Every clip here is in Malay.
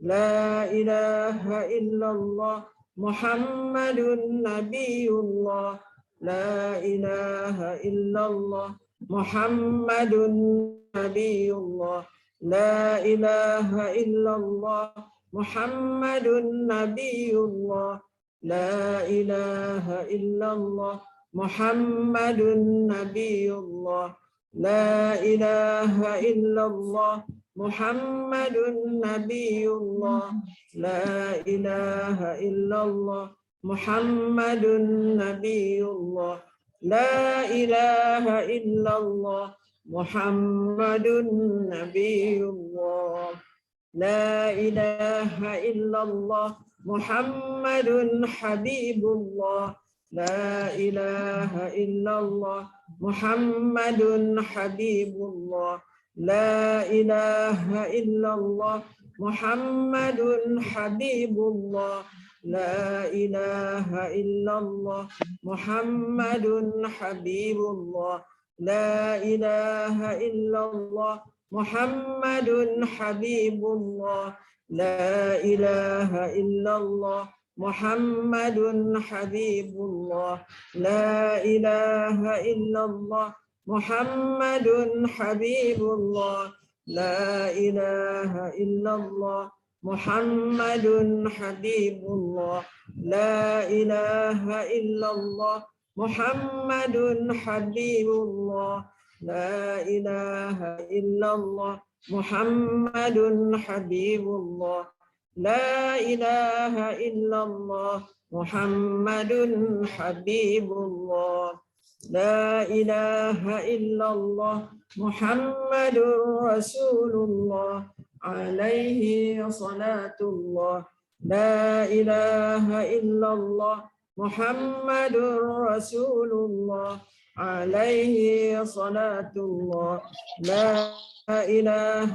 لا إله إلا الله محمد نبي الله لا إله إلا الله محمد نبي الله لا إله إلا الله محمد نبي الله لا إله إلا الله محمد نبي الله لا إله إلا الله محمد نبي الله لا إله إلا الله محمد نبي الله لا إله إلا الله محمد نبي الله لا إله إلا الله محمد حبيب الله لا إله إلا الله محمد حبيب الله لا إله إلا الله محمد حبيب الله لا إله إلا الله محمد حبيب الله لا إله إلا الله محمد حبيب الله لا إله إلا الله محمد حبيب الله لا إله إلا الله محمد حبيب الله لا إله إلا الله محمد حبيب الله لا إله إلا الله محمد حبيب الله لا إله إلا الله محمد حبيب الله لا إله إلا الله محمد حبيب الله لا إله إلا الله محمد رسول الله عليه صلاة الله لا إله إلا الله محمد رسول الله عليه صلاة الله لا إله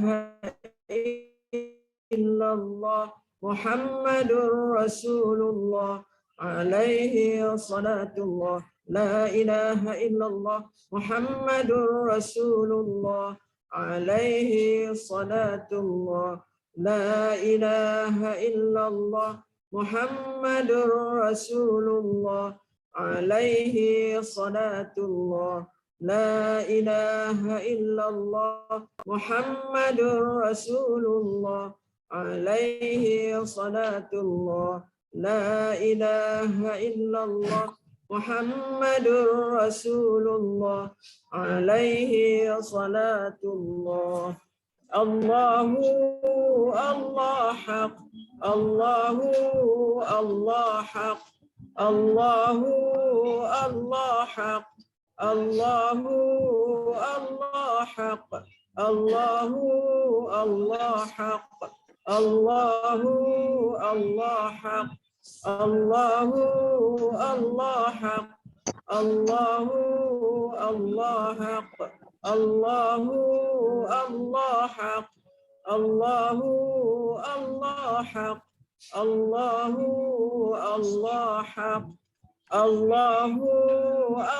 إلا الله محمد رسول الله عليه صلاة الله لا إله إلا الله محمد رسول الله عليه صلاة الله لا إله إلا الله محمد رسول الله عليه صلاة الله لا إله إلا الله محمد رسول الله عليه صلاة الله لا إله إلا الله محمد رسول الله عليه صلاة الله الله الله حق الله الله حق الله الله حق الله الله حق الله الله حق الله الله حق الله الله حق الله الله حق الله الله حق الله الله حق الله الله حق الله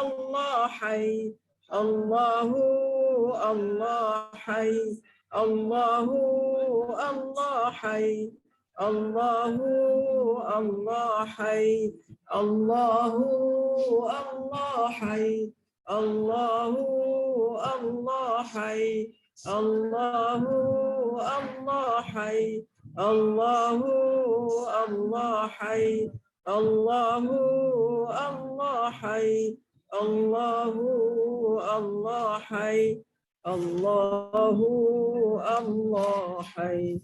الله حي الله الله حي الله الله حي الله الله حي الله الله حي الله الله حي الله الله حي الله الله حي الله الله حي الله الله حي الله الله حي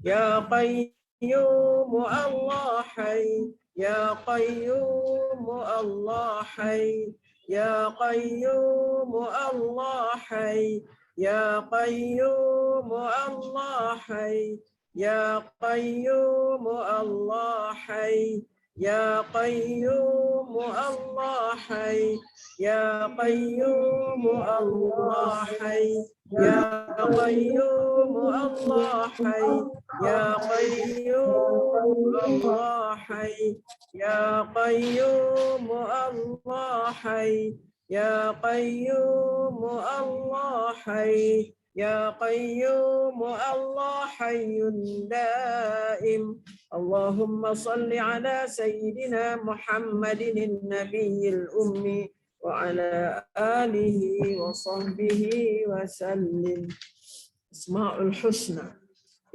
يا قيوم الله حي يا قيوم الله حي يا قيوم الله حي يا قيوم الله حي يا قيوم الله حي يا قيوم الله حي يا قيوم الله حي يا قيوم الله حي يا قيوم الله حي يا قيوم الله حي يا قيوم الله حي يا قيوم الله حي دائم اللهم صل على سيدنا محمد النبي الأمي وعلى آله وصحبه وسلم. أسماء الحسنى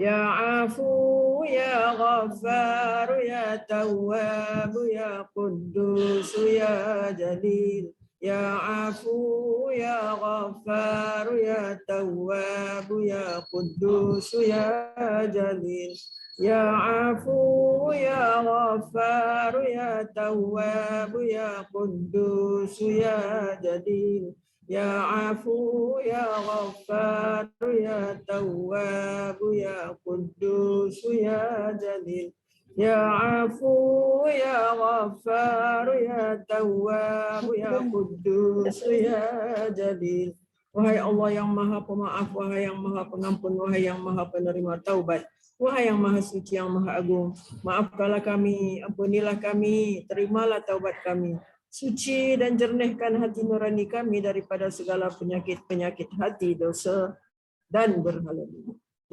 يا عفو يا غفار يا تواب يا قدوس يا جليل يا عفو يا غفار يا تواب يا قدوس يا جليل يا عفو يا غفار يا تواب يا قدوس يا جليل يا عفو يا غفار يا تواب يا قدوس يا جليل يا عفو يا غفار يا تواب يا قدوس يا جليل. Wahai Allah yang maha pemaaf, wahai yang maha pengampun, wahai yang maha penerima taubat, wahai yang maha suci, yang maha agung, maafkanlah kami, ampunilah kami, terimalah taubat kami. Suci dan jernihkan hati nurani kami daripada segala penyakit-penyakit hati, dosa dan berhala.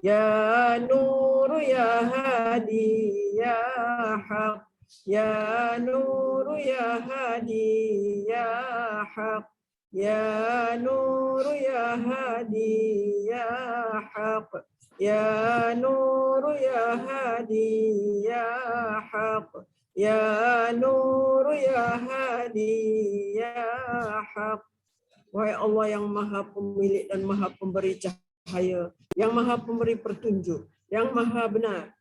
Ya Nur ya Hadi ya Haq, ya Nur ya Hadi ya Haq, ya Nur ya Hadi ya Haq, ya Nur ya Hadi ya Haq. Ya Nur ya Hadi ya Haq. Wahai Allah yang maha pemilik dan maha pemberi cahaya, yang maha pemberi petunjuk, yang maha benar,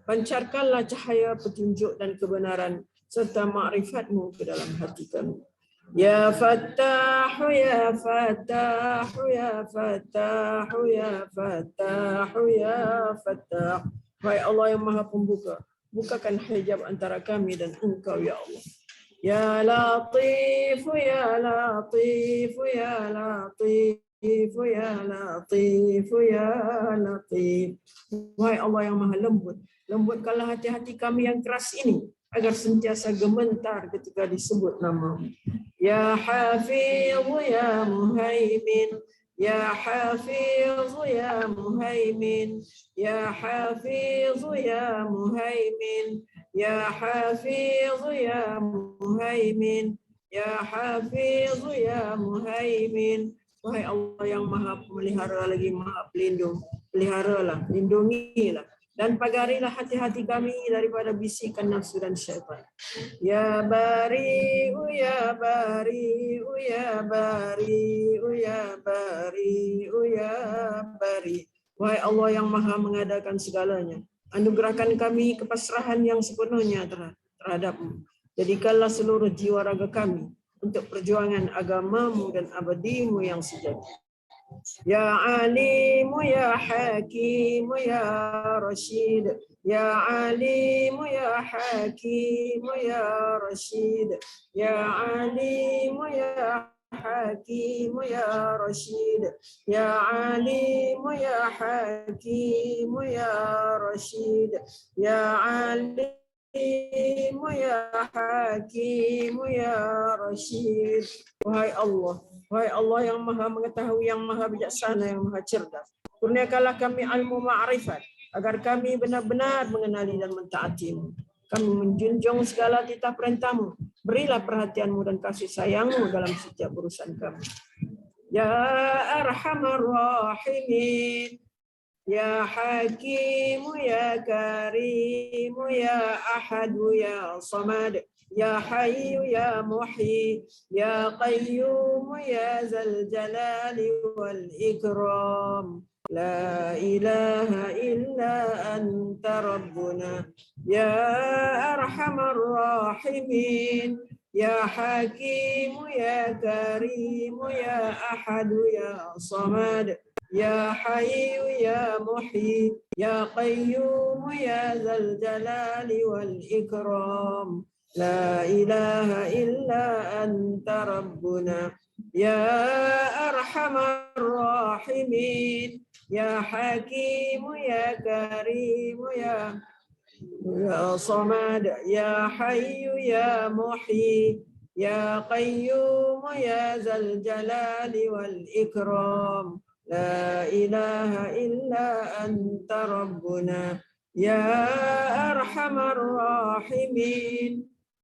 pancarkanlah cahaya petunjuk dan kebenaran serta ma'rifatmu ke dalam hati kami. Ya Fattah, ya Fattah, ya Fattah, ya Fattah, ya Fattah. Wahai Allah yang maha pembuka, bukakan hijab antara kami dan Engkau ya Allah. Ya Latif, ya Latif, ya Latif, ya Latif, ya Latif. Wahai Allah yang maha lembut, lembutkanlah hati-hati kami yang keras ini agar sentiasa gemetar ketika disebut nama-Mu. Ya Hafiz, ya Muhaimin, Ya Hafiz, ya Muhaimin, Ya Hafiz, ya Muhaimin, Ya Hafiz, ya Muhaimin, Ya Hafiz, ya Muhaimin. Wahai Allah yang maha pemelihara lagi maha pelindung, peliharalah, lindungilah, dan pagarilah hati-hati kami daripada bisikan nafsu dan syaitan. Ya Bari'u, ya Bari'u, ya Bari'u, ya Bari'u, ya Bari. Wahai Allah yang maha mengadakan segalanya, anugerahkan kami kepasrahan yang sepenuhnya terhadap-Mu. Jadikanlah seluruh jiwa raga kami untuk perjuangan agama-Mu dan abadi-Mu yang sejati. Ya Alimu, ya Hakimu, ya Rashid. Ya Alimu, ya Hakimu, ya Rashid. Ya Alimu, ya Hakimu, ya Rashid. Ya Alimu, ya Hakimu, ya Rashid. Ya Alimu, ya Hakimu, ya Rashid. Wahai Allah, wahai Allah yang maha mengetahui, yang maha bijaksana, yang maha cerdas, kurniakanlah kami ilmu ma'rifat agar kami benar-benar mengenali dan mentaati-Mu. Kami menjunjung segala titah perintah-Mu. Berilah perhatian-Mu dan kasih sayang-Mu dalam setiap urusan kami. Ya Arhamar Rahimin, Ya Hakimu, Ya Karimu, Ya Ahadu, Ya Samad, Ya Hayyu, Ya Muhyi, Ya Qayyum, Ya Zal Jalali wal Ikram. La ilaha illa anta Rabbuna. Ya Arhamar Rahimin, Ya Hakimu, Ya Karimu, Ya Ahadu, Ya Samad, Ya Hayyu, Ya Muhyi, Ya Qayyum, Ya Zal Jalali wal Ikram. La ilaha illa anta Rabbuna. Ya Arhamar Rahimin, Ya Hakimu, Ya Karimu, Ya Samad, Ya Hayyu, Ya Muhyi, يا قيوم يا ذا الجلال والإكرام لا إله إلا أنت ربنا يا أرحم الراحمين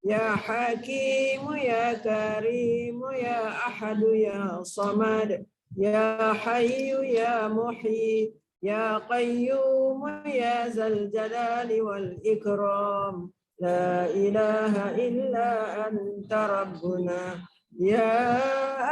يا حكيم يا كريم يا أحد يا صمد يا حي يا محيي يا قيوم يا ذا الجلال والإكرام لا إله إلا أنت ربنا يا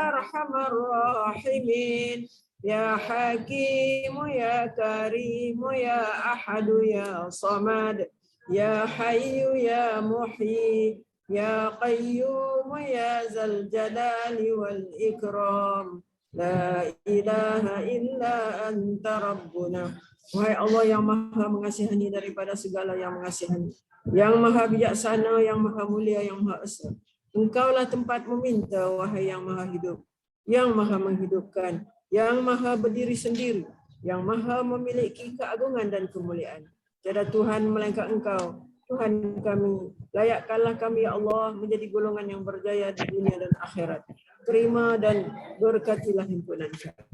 أرحم الراحمين يا حكيم يا كريم يا أحد يا صمد يا حي يا محيي يا قيوم يا ذا الجلال والإكرام لا إله إلا أنت ربنا. Wahai Allah yang maha mengasihani daripada segala yang mengasihani, yang maha bijaksana, yang maha mulia, yang maha esa. Engkaulah tempat meminta, wahai yang maha hidup, yang maha menghidupkan, yang maha berdiri sendiri, yang maha memiliki keagungan dan kemuliaan. Tiada Tuhan melainkan Engkau, Tuhan kami. Layakkanlah kami, ya Allah, menjadi golongan yang berjaya di dunia dan akhirat. Terima dan berkatilah himpunan kami.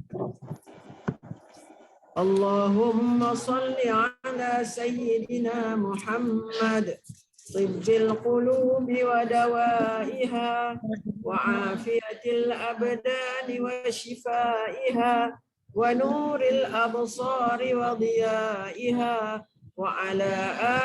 Allahumma salli ala Sayyidina Muhammad tibbil qulubi wa dawaiha wa afiyatil abdani wa shifaiha wa nuril absari wa diyaiha wa ala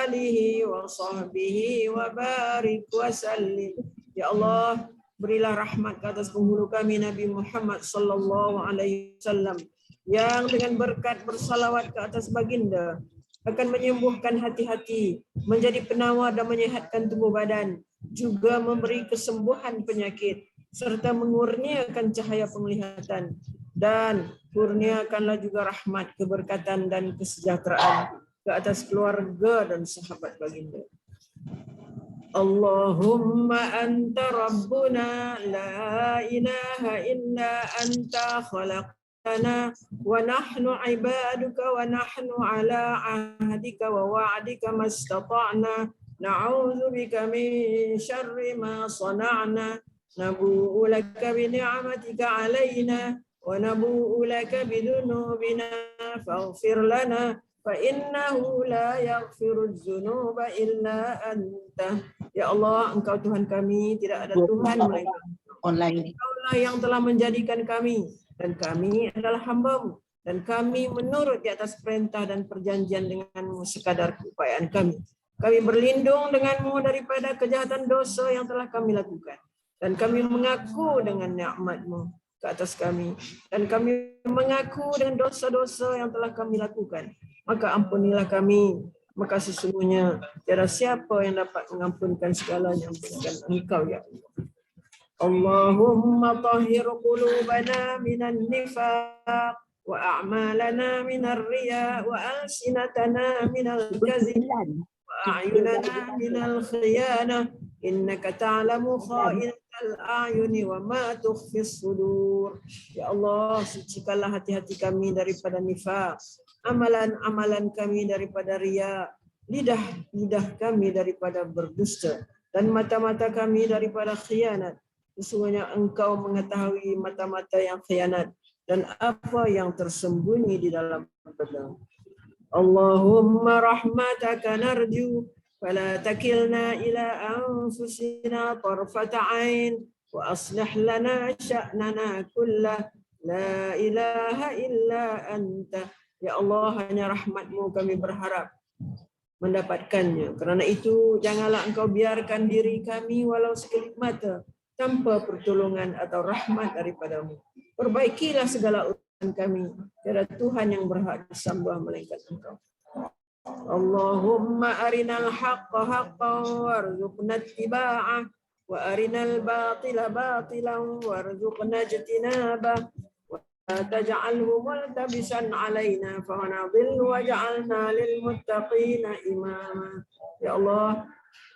alihi wa sahbihi wa barik wa sallim. Ya Allah, berilah rahmat ke atas penghulu kami Nabi Muhammad sallallahu alaihi wasallam, yang dengan berkat bersalawat ke atas baginda akan menyembuhkan hati-hati, menjadi penawar dan menyehatkan tubuh badan, juga memberi kesembuhan penyakit, serta mengurniakan cahaya penglihatan, dan kurniakanlah juga rahmat, keberkatan dan kesejahteraan ke atas keluarga dan sahabat baginda. Allahumma anta rabbuna la ilaha illa anta khalaq ونحن عبادك ونحن على عهدك ووعدك ما استطعنا نعوذ بك من شر ما صنعنا نبوء لك بنعمتك علينا ونبوء لك بذنوبنا فاغفر لنا فإنه لا يغفر الذنوب إلا أنت. Ya Allah, Engkau Tuhan kami, tidak ada Tuhan melainkan Engkau yang telah menjadikan kami, dan kami adalah hamba-Mu, dan kami menurut di atas perintah dan perjanjian dengan-Mu sekadar keupayaan kami. Kami berlindung dengan-Mu daripada kejahatan dosa yang telah kami lakukan, dan kami mengaku dengan nikmat-Mu ke atas kami, dan kami mengaku dengan dosa-dosa yang telah kami lakukan. Maka ampunilah kami, maka sesungguhnya tiada siapa yang dapat mengampunkan segalanya melainkan Engkau, ya Allah. Allahumma tahhir qulubana minan nifaq wa a'malana minar riya wa alsinatana minal kazib wa a'yunana minal khiyana innaka ta'lamu kha'inatal a'yuni wa ma tukhfis sudur. Ya Allah, sucikanlah hati-hati kami daripada nifaq, amalan-amalan kami daripada riya, lidah kami daripada berdusta, dan mata-mata kami daripada khianat. Sesungguhnya Engkau mengetahui mata-mata yang khianat dan apa yang tersembunyi di dalam benak. Allahumma rahmataka narju fala takilna ila anfusina tarfata ain wa aslih lana sya'nana kullah la ilaha illa anta. Ya Allah, hanya rahmat-Mu kami berharap mendapatkannya. Kerana itu janganlah Engkau biarkan diri kami walau sekelip mata tanpa pertolongan atau rahmat daripada-Mu. Perbaikilah segala urusan kami. Tiada Tuhan yang berhak disembah melainkan Engkau. Allahumma arinal haqqa haqqan warzuqna ittiba'ah wa arinal batila batilan warzuqna ijtinabah wa la taj'alhu multabisan 'alaina fa nadhillu waj'alna lil muttaqina imama. Ya Allah,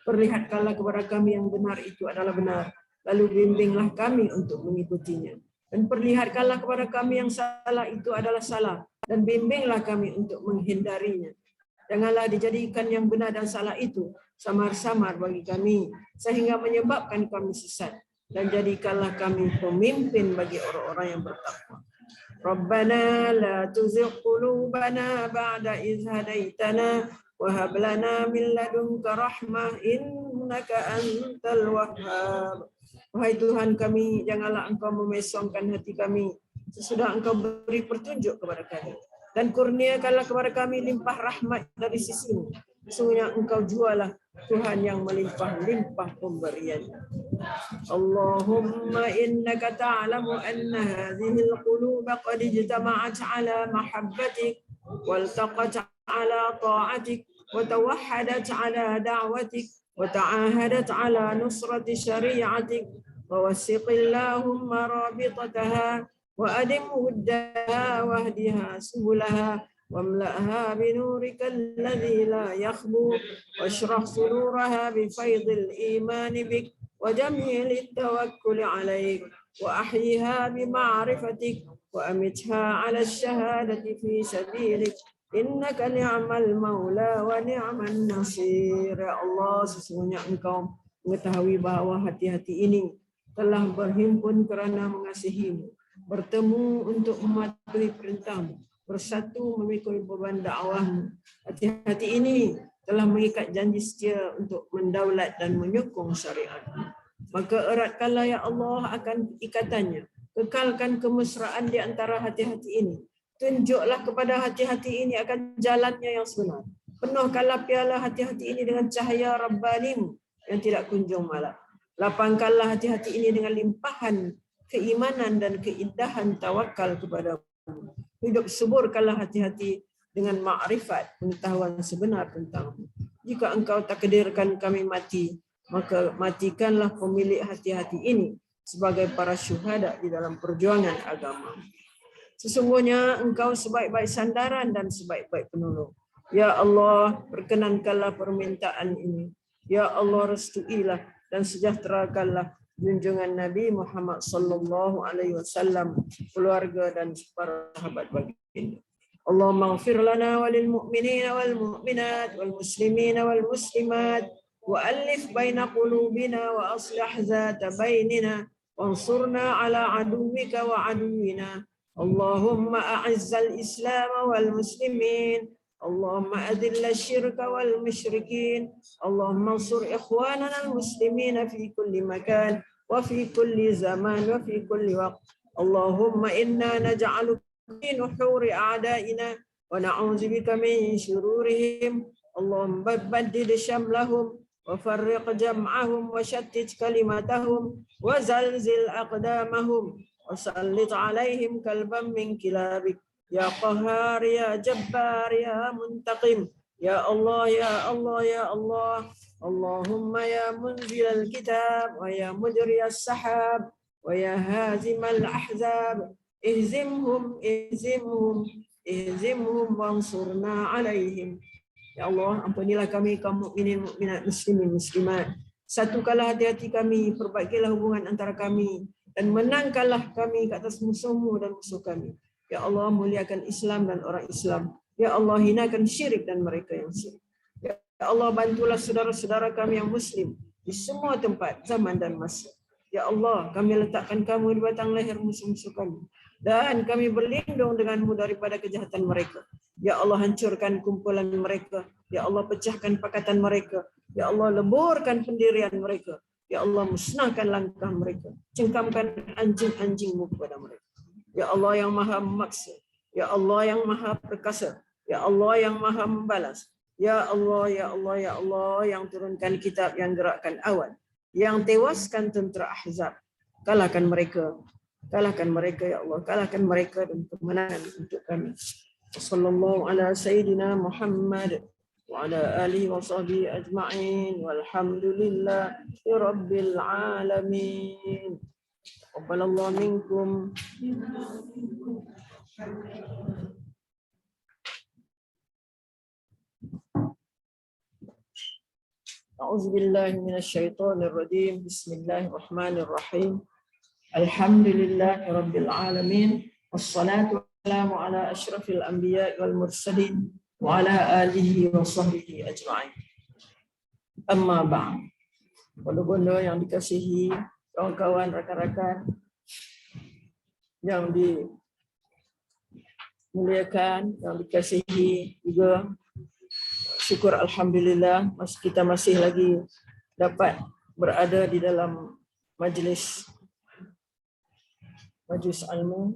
perlihatkanlah kepada kami yang benar itu adalah benar, lalu bimbinglah kami untuk mengikutinya. Dan perlihatkanlah kepada kami yang salah itu adalah salah, dan bimbinglah kami untuk menghindarinya. Janganlah dijadikan yang benar dan salah itu samar-samar bagi kami, sehingga menyebabkan kami sesat. dan jadikanlah kami pemimpin bagi orang-orang yang bertakwa. Rabbana la tuzigh qulubana ba'da idh hadaitana wa hab lana min ladunka rahmah innaka antal wahhab. Wahai Tuhan kami, janganlah Engkau memesongkan hati kami sesudah Engkau beri petunjuk kepada kami, dan kurniakanlah kepada kami limpah rahmat dari sisimu. Sesungguhnya Engkau jualah Tuhan yang melimpah-limpah pemberian. Allahumma innaka ta'lamu anna hadhihi al-quluba qad ijtama'at 'ala mahabbatik waltaqat 'ala ta'atik wa tawahhadat 'ala da'watik wa ta'ahadat 'ala nusrati syari'atik wa wasiqillahumma rabitataha wa adim wuddaha wahdiha subulaha واملأها بنورك الذي لا يخبو واشرح صدورها بفيض الإيمان بك وجميل التوكل عليك وأحيها بمعرفتك وأمتها على الشهادة في سبيلك إنك نعم المولى ونعم النصير. Ya Allah, sesungguhnya Engkau mengetahui bahwa hati-hati ini telah berhimpun kerana mengasihimu, bertemu untuk mematuhi perintahmu, bersatu memikul beban dakwahmu. Hati-hati ini telah mengikat janji setia untuk mendaulat dan menyokong syariatmu. Maka eratkanlah ya Allah akan ikatannya. Kekalkan kemesraan di antara hati-hati ini. Tunjuklah kepada hati-hati ini akan jalannya yang sebenar. Penuhkanlah piala hati-hati ini dengan cahaya Rabbanimu yang tidak kunjung malam. Lapangkanlah hati-hati ini dengan limpahan keimanan dan keindahan tawakal kepadamu. Hidup suburkanlah hati-hati dengan makrifat, pengetahuan sebenar tentangmu. Jika Engkau takdirkan kami mati, maka matikanlah pemilik hati-hati ini sebagai para syuhada di dalam perjuangan agama. Sesungguhnya Engkau sebaik-baik sandaran dan sebaik-baik penolong. Ya Allah, perkenankanlah permintaan ini. Ya Allah, restuilah dan sejahterakanlah junjungan Nabi Muhammad sallallahu alaihi wasallam, keluarga dan para sahabat baginda. Allahumma ighfir lana walil mu'minina wal mu'minat wal muslimina wal muslimat wa alif baina qulubina wa aslih zata bainina wansurna ala aduwwika wa aduwwina. Allahumma a'izzal islam wal muslimin. اللهم أذل الشرك والمشركين. اللهم انصر إخواننا المسلمين في كل مكان وفي كل زمان وفي كل وقت. اللهم إنا نجعلك في نحور أعدائنا ونعوذ بك من شرورهم. اللهم بدد شملهم وفرق جمعهم وشتت كلمتهم وزلزل أقدامهم وسلط عليهم كلبا من كلابك. Ya Qahar, Ya Jabbar, Ya Muntaqim. Ya Allah, Ya Allah, Ya Allah. Allahumma ya munzil al-kitab wa ya mujri as-sahab wa ya hazim al-ahzab. Ihzimhum, ihzimhum, ihzimhum wansurna alaihim. Ya Allah, ampunilah kami kaum mukminin, mukminat, muslimin, muslimat. Satukanlah hati-hati kami, perbaikilah hubungan antara kami, dan menangkanlah kami ke atas musuhmu dan musuh kami. Ya Allah, muliakan Islam dan orang Islam. Ya Allah, hinakan syirik dan mereka yang syirik. Ya Allah, bantulah saudara-saudara kami yang Muslim di semua tempat, zaman dan masa. Ya Allah, kami letakkan kamu di batang leher musuh-musuh kami. Dan kami berlindung denganmu daripada kejahatan mereka. Ya Allah, hancurkan kumpulan mereka. Ya Allah, pecahkan pakatan mereka. Ya Allah, leburkan pendirian mereka. Ya Allah, musnahkan langkah mereka. Cengkamkan anjing-anjingmu kepada mereka. Ya Allah yang maha memaksa. Ya Allah yang maha perkasa. Ya Allah yang maha membalas. Ya Allah, Ya Allah, Ya Allah yang turunkan kitab, yang gerakkan awan, yang tewaskan tentera Ahzab. Kalahkan mereka. Kalahkan mereka, Ya Allah. Kalahkan mereka dan kemenangan untuk kami. Sallallahu ala Sayyidina Muhammad wa ala alihi wa sahbihi ajma'in. Walhamdulillahi Rabbil alamin. Qabbalallahu minkum. A'udzu billahi minasy syaithanir rajim. Bismillahirrahmanirrahim. Alhamdulillahi rabbil alamin. Wassalatu wassalamu ala asyrafil anbiya'i wal mursalin wa ala alihi wa sahbihi ajma'in. Amma ba'd. Bunda-bunda yang dikasihi kawan-kawan, rakan-rakan yang dimuliakan, yang dikasihi juga. Syukur alhamdulillah kita masih lagi dapat berada di dalam majlis ilmu.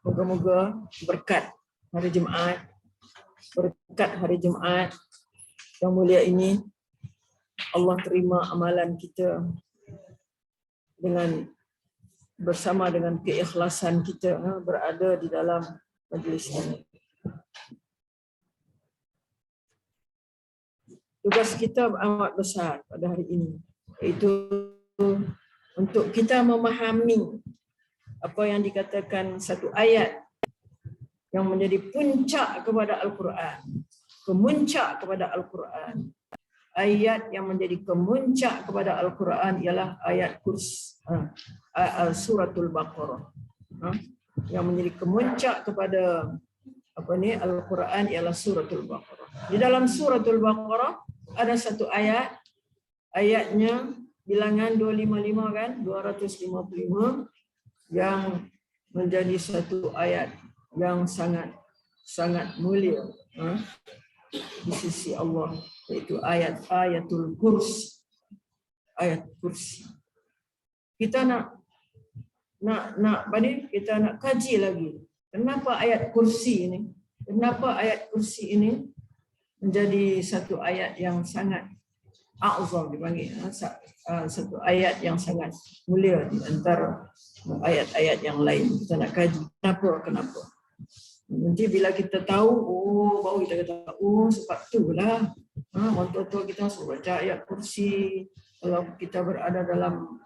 Moga-moga berkat hari Jumaat yang mulia ini, Allah terima amalan kita bersama dengan keikhlasan kita berada di dalam majlis ini. Tugas kita amat besar pada hari ini, iaitu untuk kita memahami apa yang dikatakan satu ayat yang menjadi puncak kepada Al-Quran. Kemuncak kepada Al-Quran. Ayat yang menjadi kemuncak kepada Al-Quran ialah ayat suratul Baqarah. Yang menjadi kemuncak kepada Al-Quran ialah suratul Baqarah. Di dalam suratul Baqarah ada satu ayat, ayatnya bilangan 255 kan, 255, yang menjadi satu ayat yang sangat mulia di sisi Allah, yaitu ayatul kursi. Ayat kursi. Kita nak kita nak kaji lagi. Kenapa ayat kursi ini? Kenapa ayat kursi ini menjadi satu ayat yang sangat a'zam, dipanggil satu ayat yang sangat mulia di antara ayat-ayat yang lain. Kita nak kaji kenapa. Nanti bila kita tahu, baru kita kata, sebab itulah orang tua kita suruh baca ayat kursi. Kalau kita berada dalam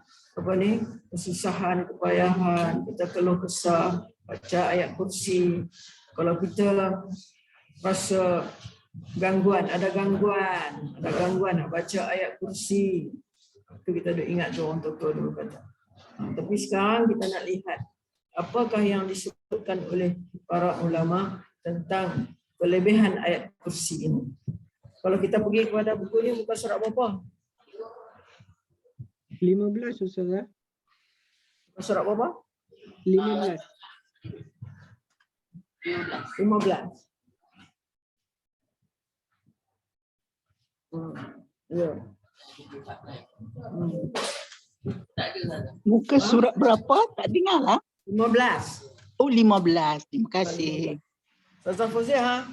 kesusahan, kepayahan, kita keluh kesah, baca ayat kursi. Kalau kita rasa ada gangguan nak baca ayat kursi. Itu kita dah ingat tu orang tua dulu kata. Tapi sekarang kita nak lihat apakah yang disebutkan oleh para ulama tentang kelebihan ayat kursi ini. Kalau kita pergi kepada buku ni, bukan surat berapa? 15 Ustazah. Surat berapa? 15. 15. Ya. Muka surat berapa? Tak dengar lah. 15. Oh, 15. Terima kasih. Ustazah Fauziah,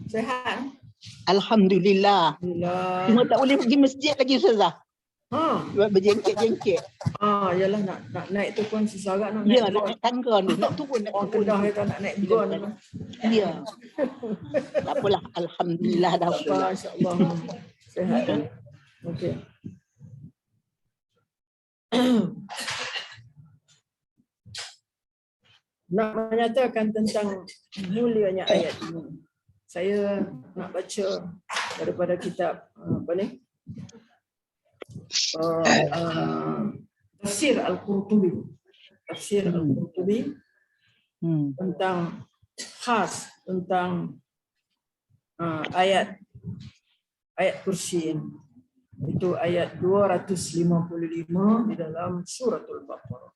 sihat? Alhamdulillah. Alhamdulillah. Cuma tak boleh pergi masjid lagi Ustazah. Berjengkit-jengkit. Yalah nak naik tu pun susah agak nak naik. Ya, nak naik tangga ni. Nak turun. Orang Kedah kata nak naik gon. Ya. Tak apalah. Alhamdulillah dah. Masya-Allah. Sihat. Okey. Nak menyatakan tentang mulianya ayat ini, saya nak baca daripada kitab Tafsir Al-Qurtubi. Tafsir Al-Qurtubi tentang khas tentang ayat kursi ini. Itu ayat 255 di dalam suratul Baqarah.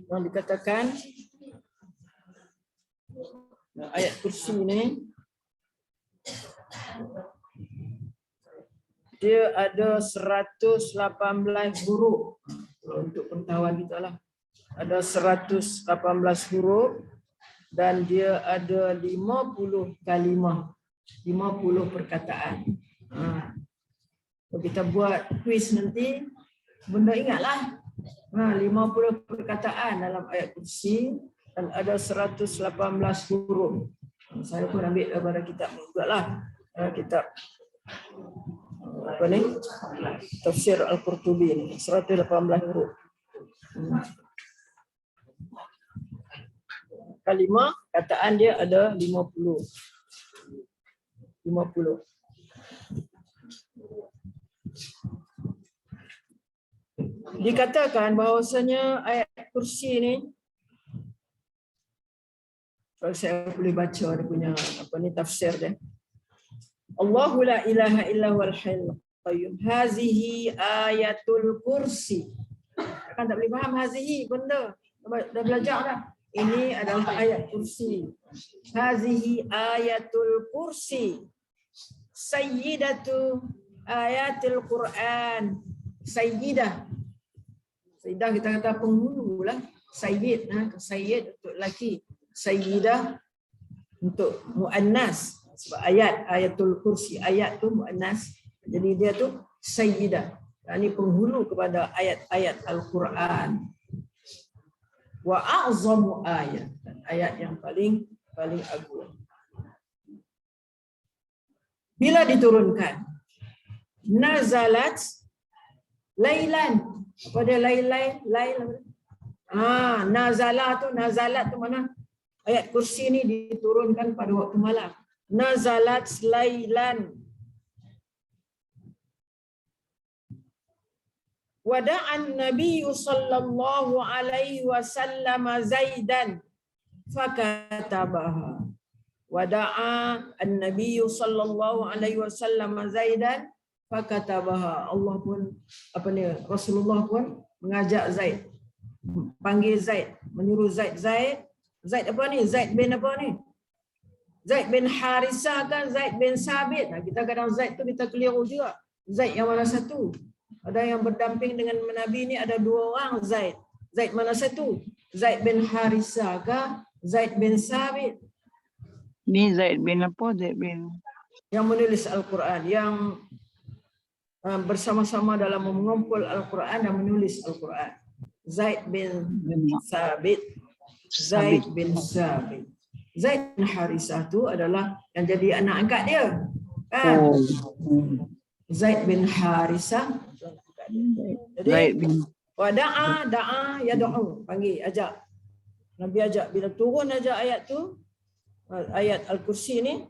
Yang dikatakan ayat kursi ini dia ada 118 huruf. Untuk pengetahuan kita lah, ada 118 huruf dan dia ada 50 kalimah, 50 perkataan. Kalau kita buat kuis nanti, benda ingatlah. 50 perkataan dalam ayat kursi dan ada 118 huruf. Saya pun ambil daripada kitab ni jugalah. Kitab Tafsir Al-Qurtubi ni 118 huruf. Kalimah kataan dia ada 50. Dikatakan bahawasanya ayat kursi ni, kalau saya boleh baca dia punya tafsir dia. Allahu la ilaha illa huwal hayyul Qayyum. Hazihi ayatul kursi. Kan tak boleh faham hazihi benda. Dah belajar dah. Ini adalah ayat kursi. Hazihi ayatul kursi. Sayyidatu ayatul Quran. Sayyidah. Sayyidah kita kata penghulu lah. Sayyid, sayyid untuk lelaki. Sayyidah untuk muannas. Sebab ayat ayatul kursi, ayat tu muannas. Jadi dia tu sayyidah. Ini penghulu kepada ayat-ayat Al-Quran. Wa a'zamu ayat, ayat yang paling agung. Bila diturunkan, nazalat lailan. Apa dia lail? Nazalat tu mana? Ayat kursi ni diturunkan pada waktu malam. Nazalat lailan. Wada'an Nabi sallallahu alaihi wasallam Zaidan fakatabaha. Wada'a an-Nabi sallallahu alaihi wasallam Zaidan fakatabaha. Allah pun Rasulullah pun mengajak Zaid. Panggil Zaid, menyuruh Zaid apa ni? Zaid bin apa ni? Zaid bin Harisah kan Zaid bin Sabit. Kita kadang Zaid tu kita keliru juga. Zaid yang mana satu? Ada yang berdamping dengan Nabi ni ada dua orang Zaid. Zaid mana satu? Zaid bin Harisah ke Zaid bin Sabit? Ni Zaid bin apa? Zaid bin yang menulis Al-Quran, yang bersama-sama dalam mengumpul Al-Quran dan menulis Al-Quran. Zaid bin Sabit. Zaid bin Sabit. Zaid bin Harisah tu adalah yang jadi anak angkat dia. Kan? Zaid bin Harisah. Jadi da'a yad'u, panggil, ajak. Nabi ajak, bila turun ajak ayat tu, ayat Al-Kursi ni,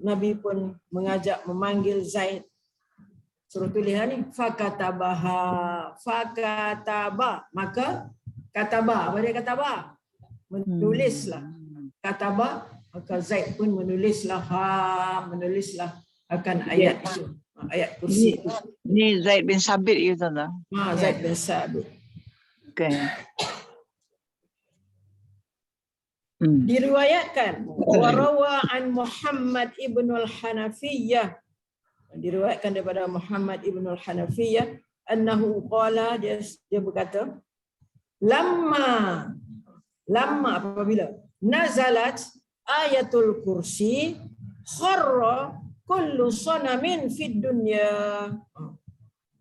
Nabi pun mengajak, memanggil Zaid. Suruh tulis ni, fakatabaha, maka kataba, apa dia kataba? Menulislah. Kataba, maka Zaid pun menulislah akan ayat itu. Ayat kursi itu. Ni Zaid bin Sabit itu tak? Zaid bin Sabit. Okay. Diriwayatkan warawa an Muhammad ibn al-Hanafiyyah. Diriwayatkan daripada Muhammad ibn al-Hanafiyyah annahu qala, dia berkata, lamma apabila nazalat ayatul kursi kharra kullu sanamin fid dunya.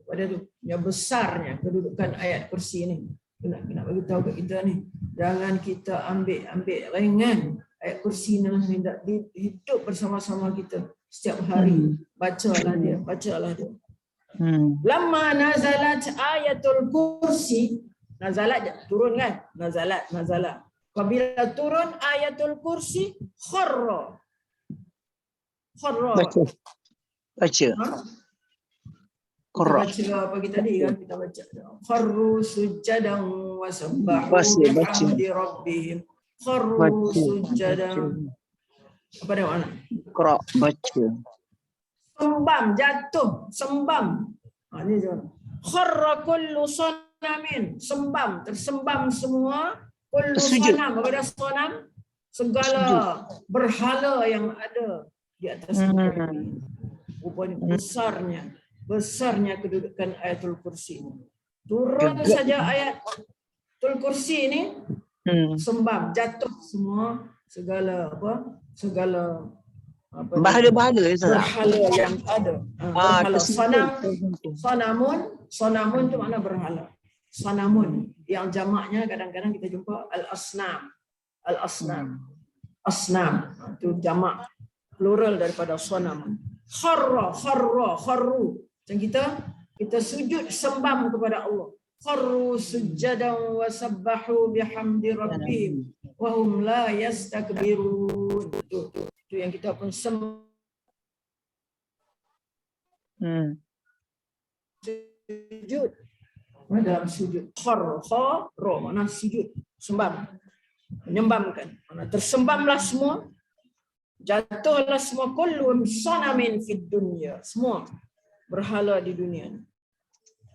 Pada tu yang besarnya kedudukan ayat kursi ni. Nak bagi tahu kat kita ni, jangan kita ambil ringan ayat kursi ni, hendak hidup bersama-sama kita setiap hari. Bacalah dia. Lamma nazalat ayatul kursi, nazalat turun kan? Nazalat. Apabila turun ayatul kursi kharra. Baca. Qurra. Baca apa kita tadi kan, kita baca kharru sujadan wa sabbahu bihamdi rabbihim. Kharru sujadan. Apa dia makna? Qurra, baca. Sembam, jatuh, sembam. Ni je. Kharra kullu sanamin, sembam, tersembam semua. Kullu sanam, apa dia sanam? Segala berhala yang ada di atas bumi. Rupanya besarnya kedudukan ayatul kursi ini. Turun saja ayatul kursi ini, sembam, jatuh semua segala Bahala-bahala yang ada. Berhala sanamun tu makna berhala. Sanamun yang jamaknya kadang-kadang kita jumpa al-asnam itu jamak plural daripada sanam. Kharru. Dan kita sujud sembam kepada Allah. Kharru sujadan wa sabbahu bihamdi rabbihim wa hum la yastakbirun. Itu yang kita pun sujud. Dalam sujud. Kharru makna sujud, sembam. Menyembamkan. Tersembamlah semua Jatuhlah semua kullu sanamin fid dunya. Semua berhala di dunia.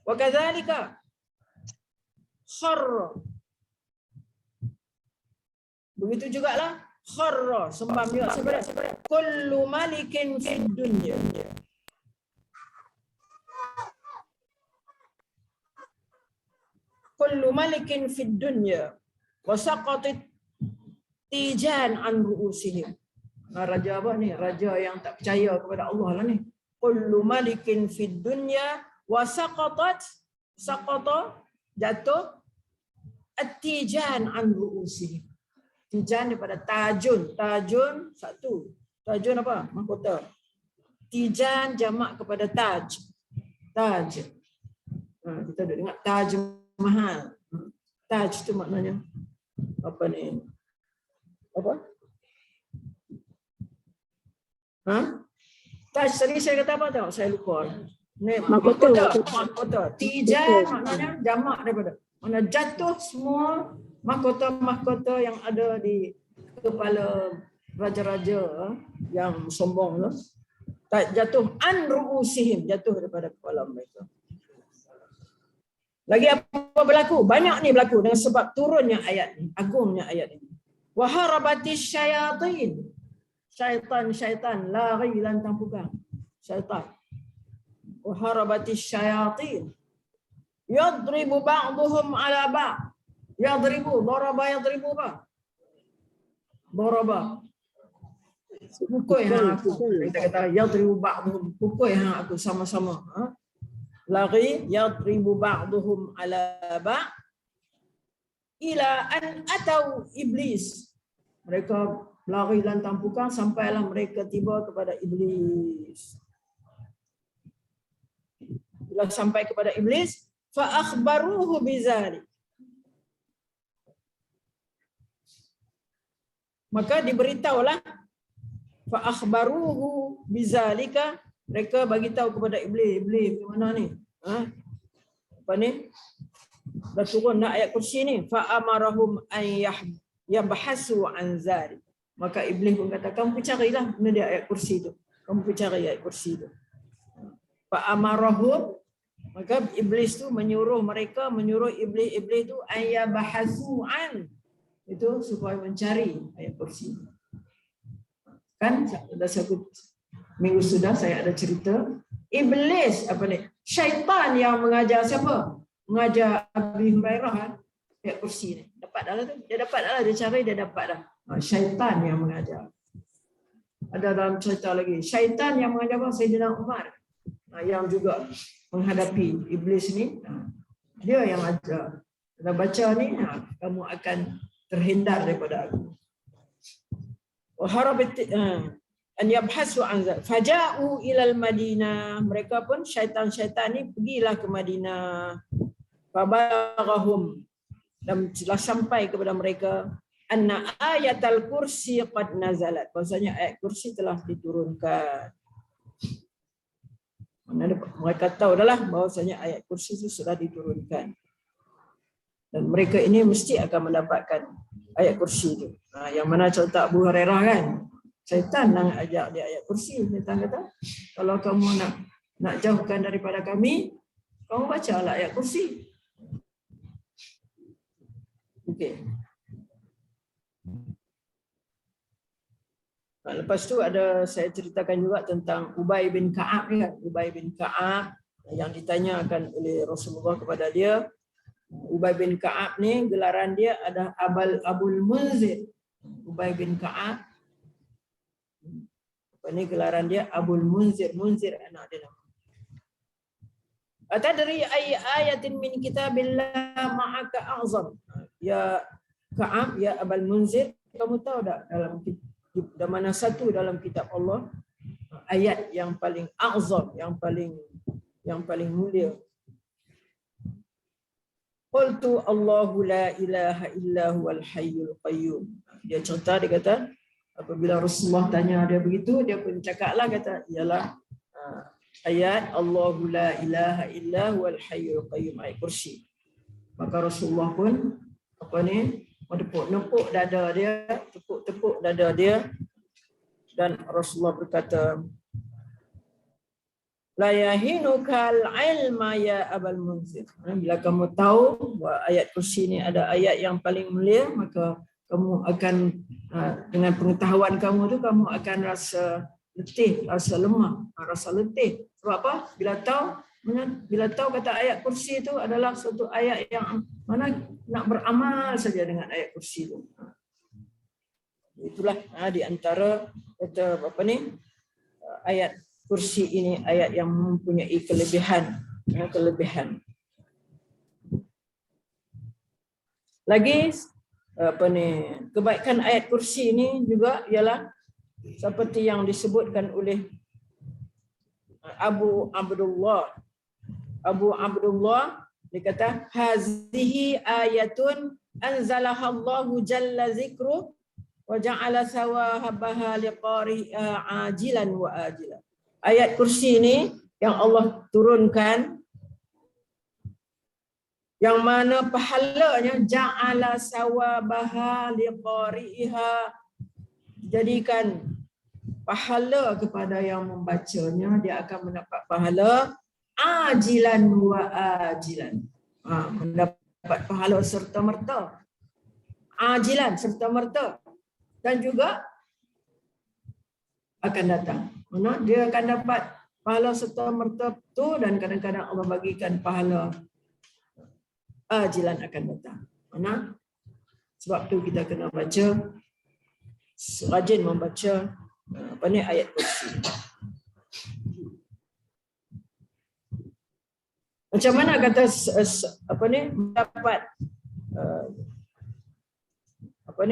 Wa kadzalika kharra. Begitu jugalah kharra, sembah juga sebenarnya. Kullu malikin fid dunya. Kullu malikin fid dunya wa saqatit tijan an ru'usihim. Raja apa ni? Raja yang tak percaya kepada Allah lah ni. Kullu malikin fid dunya wa saqata jatuh at-tijan an ru'usihim. Tijan daripada tajun. Tajun satu. Tajun apa? Mahkota. Tijan jamak kepada taj. Taj. Kita dah dengar Taj Mahal. Taj tu maknanya apa ni? Apa? Taj tadi saya kata apa tahu? Saya lupa. Ni mahkota. Mahkota. Tijan maknanya jamak daripada. Mana jatuh semua mahkota-mahkota yang ada di kepala raja-raja yang sombong tu. Jatuh an ru'usihim, jatuh daripada kepala mereka. Lagi apa berlaku? Banyak ni berlaku dengan sebab turunnya ayat ni, agungnya ayat ini. Wa harabatis syayatin. Syaitan lari lantang pugang. Syaitan. Wa harabatis syayatin. Yadribu ba'duhum ala ba'. Yadribu, daraba yadribu ba. Daraba. Pukul hang aku. Kita kata yadribu ba'duhum, pukul hang aku sama-sama. Lari yadribu ba'duhum ala ba' ila an atau iblis. Mereka lari lantang pukang sampailah mereka tiba kepada iblis. Bila sampai kepada iblis, fa akhbaruhu bizalik. Maka diberitahulah fa akhbaruhu bizalika, mereka bagi tahu kepada iblis ke mana ni? Apa ni? Dah turun nak ayat kursi ni. Fa amarahum an yabhasu an zalik. Maka iblis pun kata, kamu carilah mana dia ayat kursi tu. Kamu cari ayat kursi tu. Fa amarahum, maka iblis tu menyuruh iblis tu an yabhasu an, itu supaya mencari ayat kursi. Kan dah satu minggu sudah saya ada cerita iblis apa ni? Syaitan yang mengajar siapa? Mengajar Abi Hurairah ayat kursi ni. Dapat dah lah tu. Dia dapat dah lah, dia cari dia dapat dah. Syaitan yang mengajar. Ada dalam cerita lagi. Syaitan yang mengajar apa? Sayyidina Umar. Yang juga menghadapi iblis ni. Dia yang ajar. Kita baca ni, kamu akan terhindar daripada aku. An yabhasu an faja'u ilal Madinah. Mereka pun syaitan-syaitan ni pergilah ke Madinah. Fabalaghum, dan telah sampai kepada mereka anna ayatal kursi qad nazalat. Maksudnya ayat kursi telah diturunkan. Mereka tahu adalah bahwasanya ayat kursi itu sudah diturunkan. Dan mereka ini mesti akan mendapatkan ayat kursi itu. Yang mana contoh Abu Hurairah kan? Syaitan nak ajak dia ayat kursi. Syaitan kata, kalau kamu nak jauhkan daripada kami, kamu bacalah ayat kursi. Okey. Lepas tu saya ceritakan juga tentang Ubay bin Ka'ab kan. Ubay bin Ka'ab yang ditanyakan oleh Rasulullah kepada dia. Ubay bin Ka'ab ni gelaran dia adalah Abul Munzir. Ubay bin Ka'ab. Apa ni gelaran dia? Abul Munzir. Munzir anak dia. Atadri ayatin min kitabillah ma'aka a'zam. Ya Ka'ab, ya Abul Munzir, kamu tahu tak dalam mana satu dalam kitab Allah ayat yang paling a'zam, yang paling mulia? Qultu Allahu la ilaha illa huwal hayyul qayyum. Dia cerita, dia kata apabila Rasulullah tanya dia begitu, dia pun cakaplah, kata ialah ayat Allahu la ilaha illa huwal hayyul qayyum, ayat kursi. Maka Rasulullah pun apa ni, tepuk dada dia, tepuk dada dia, Dan Rasulullah berkata, la yahinukal ilma ya Abul Munzir. Bila kamu tahu bahawa ayat kursi ini ada ayat yang paling mulia, maka kamu akan dengan pengetahuan kamu tu kamu akan rasa letih, rasa lemah, rasa letih. Sebab apa? Bila tahu kata ayat kursi itu adalah suatu ayat yang mana nak beramal saja dengan ayat kursi itu. Itulah di antara kata apa ni ayat kursi ini, ayat yang mempunyai kelebihan. Lagi apa ni kebaikan ayat kursi ini juga ialah seperti yang disebutkan oleh Abu Abdullah dia kata hazihi ayatun anzalaha Allahu jalla zikru wa ja'ala sawahabaha liqari'a ajilan wa ajilan. Ayat kursi ini yang Allah turunkan, yang mana pahalanya ja'ala sawabaha liqari'iha, jadikan pahala kepada yang membacanya, dia akan mendapat pahala ajilan wa ajilan. Mendapat pahala serta merta. Ajilan serta merta. Dan juga akan datang. Dia akan dapat pahala serta merta tu, dan kadang-kadang Allah bagikan pahala ajilan akan datang. Sebab tu kita kena baca, rajin membaca apa ni ayat kursi. Macam mana kata apa ni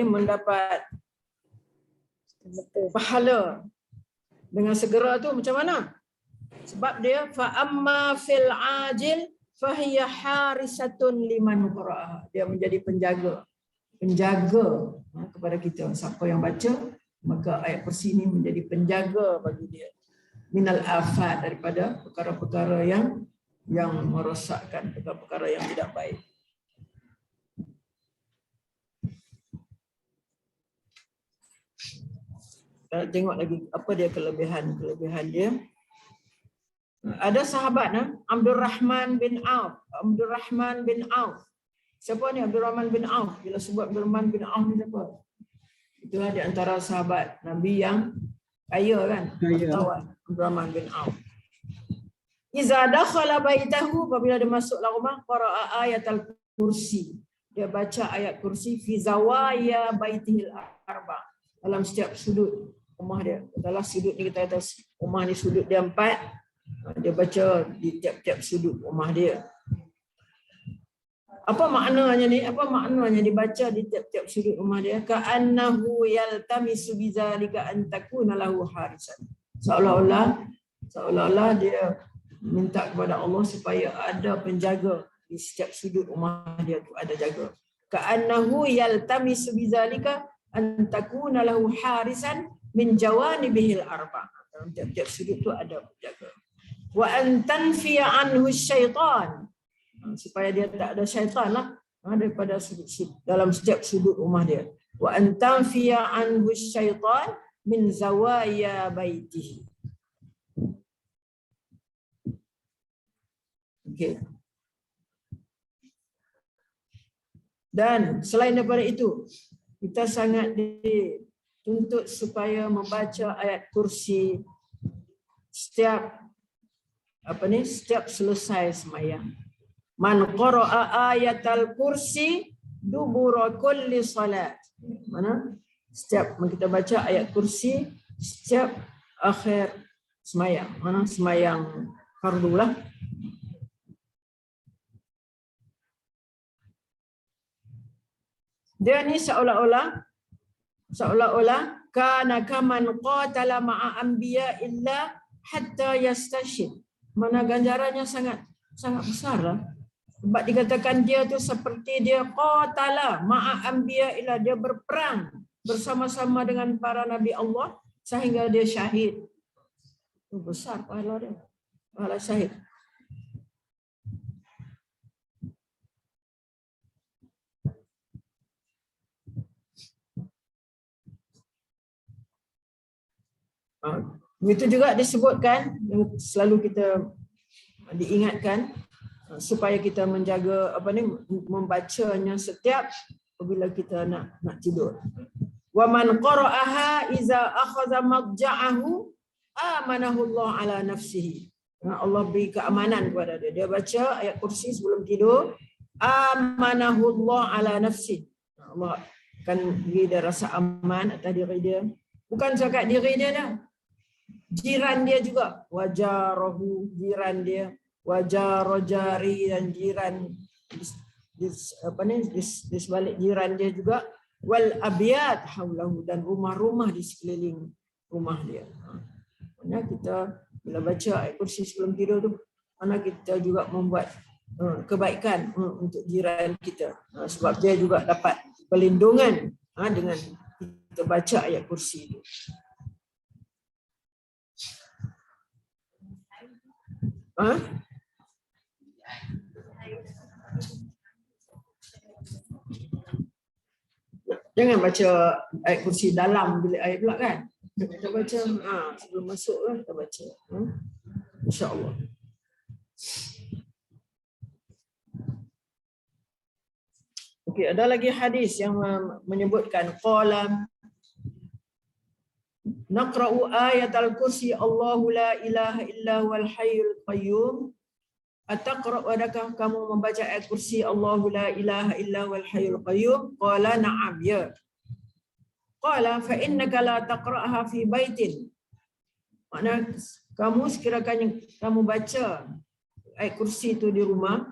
mendapat pahala dengan segera tu macam mana? Sebab dia fa amma fil ajil fahiya harisatun liman qara'aha. Dia menjadi penjaga kepada kita. Siapa yang baca, maka ayat kursi ini menjadi penjaga bagi dia minal afat, daripada perkara-perkara yang merosakkan, perkara-perkara yang tidak baik. Kita tengok lagi apa dia kelebihan dia. Ada sahabat Abdurrahman bin Auf. Siapa ni Abdurrahman bin Auf? Bila sebut Abdurrahman bin Auf ni siapa? Itulah di antara sahabat Nabi yang kaya kan? Abdurrahman bin Auf. Iza dakhala baitahu, apabila dia masuk dalam rumah, qara'a ayatul kursi. Dia baca ayat kursi fi zawaya baitihil arba. Dalam setiap sudut rumah dia. Dalam sudut ni kita kata rumah ni sudut dia 4. Dia baca di tiap-tiap sudut rumah dia. Apa maknanya ni? Apa maknanya dibaca di tiap-tiap sudut rumah dia? Ka'annahu yaltamisu bizalika an takuna lahu harisan. Seolah-olah dia minta kepada Allah supaya ada penjaga di setiap sudut rumah dia tu, ada jaga. Ka'annahu yaltamisu bizalika an takuna lahu harisan min jawanibihil arba. Dalam tiap-tiap sudut tu ada penjaga. Wa an tanfiya anhu syaitan, supaya dia tak ada syaitan lah daripada sudut dalam setiap sudut rumah dia. Wa an tanfiya anhu syaitan min zawaya baitihi. Okey. Dan selain daripada itu, kita sangat dituntut supaya membaca ayat kursi setiap selesai sembahyang. Man qara'a ayatal kursi dubura kulli salat. Mana? Setiap kita baca ayat kursi setiap akhir sembahyang. Mana? Sembahyang fardu lah. Dia ni seolah-olah kana kaman qatala ma'a anbiya illa hatta yastashhid. Mana ganjarannya sangat besar lah. Sebab dikatakan dia tu seperti dia qatala ma'a anbiya illa, dia berperang bersama-sama dengan para nabi Allah sehingga dia syahid. Itu besar pahala dia. Pahala syahid. Itu juga disebutkan, selalu kita diingatkan supaya kita menjaga membacanya setiap apabila kita nak tidur. Wa man qara'aha iza akhadha madja'ahu amanahu Allah ala nafsihi. Allah beri keamanan kepada dia. Dia baca ayat kursi sebelum tidur, amanahu Allah ala nafsihi. Allah akan beri dia rasa aman atas diri dia. Bukan cakap diri dia dah. Jiran dia juga, wajarahu, jiran dia, wajarojari, dan jiran di sebalik jiran dia juga, wal abiyat haulahu, dan rumah-rumah di sekeliling rumah dia. Mana kita bila baca ayat kursi sebelum tidur tu, mana kita juga membuat kebaikan untuk jiran kita, sebab dia juga dapat perlindungan dengan kita baca ayat kursi itu. Jangan baca ayat kursi dalam bilik air pula kan. Kita baca sebelum masuk lah kita baca. Insya-Allah. Okey, ada lagi hadis yang menyebutkan qala naqra'u ayatal kursi Allahu la ilaha illa huwal hayyul qayyum. Ataqra'u, adakah kamu membaca ayat kursi Allahu la ilaha illa huwal hayyul qayyum? Qala na'am, ya. Qala fa innaka la taqra'aha fi baitin. Makna kamu sekiranya kamu baca ayat kursi itu di rumah,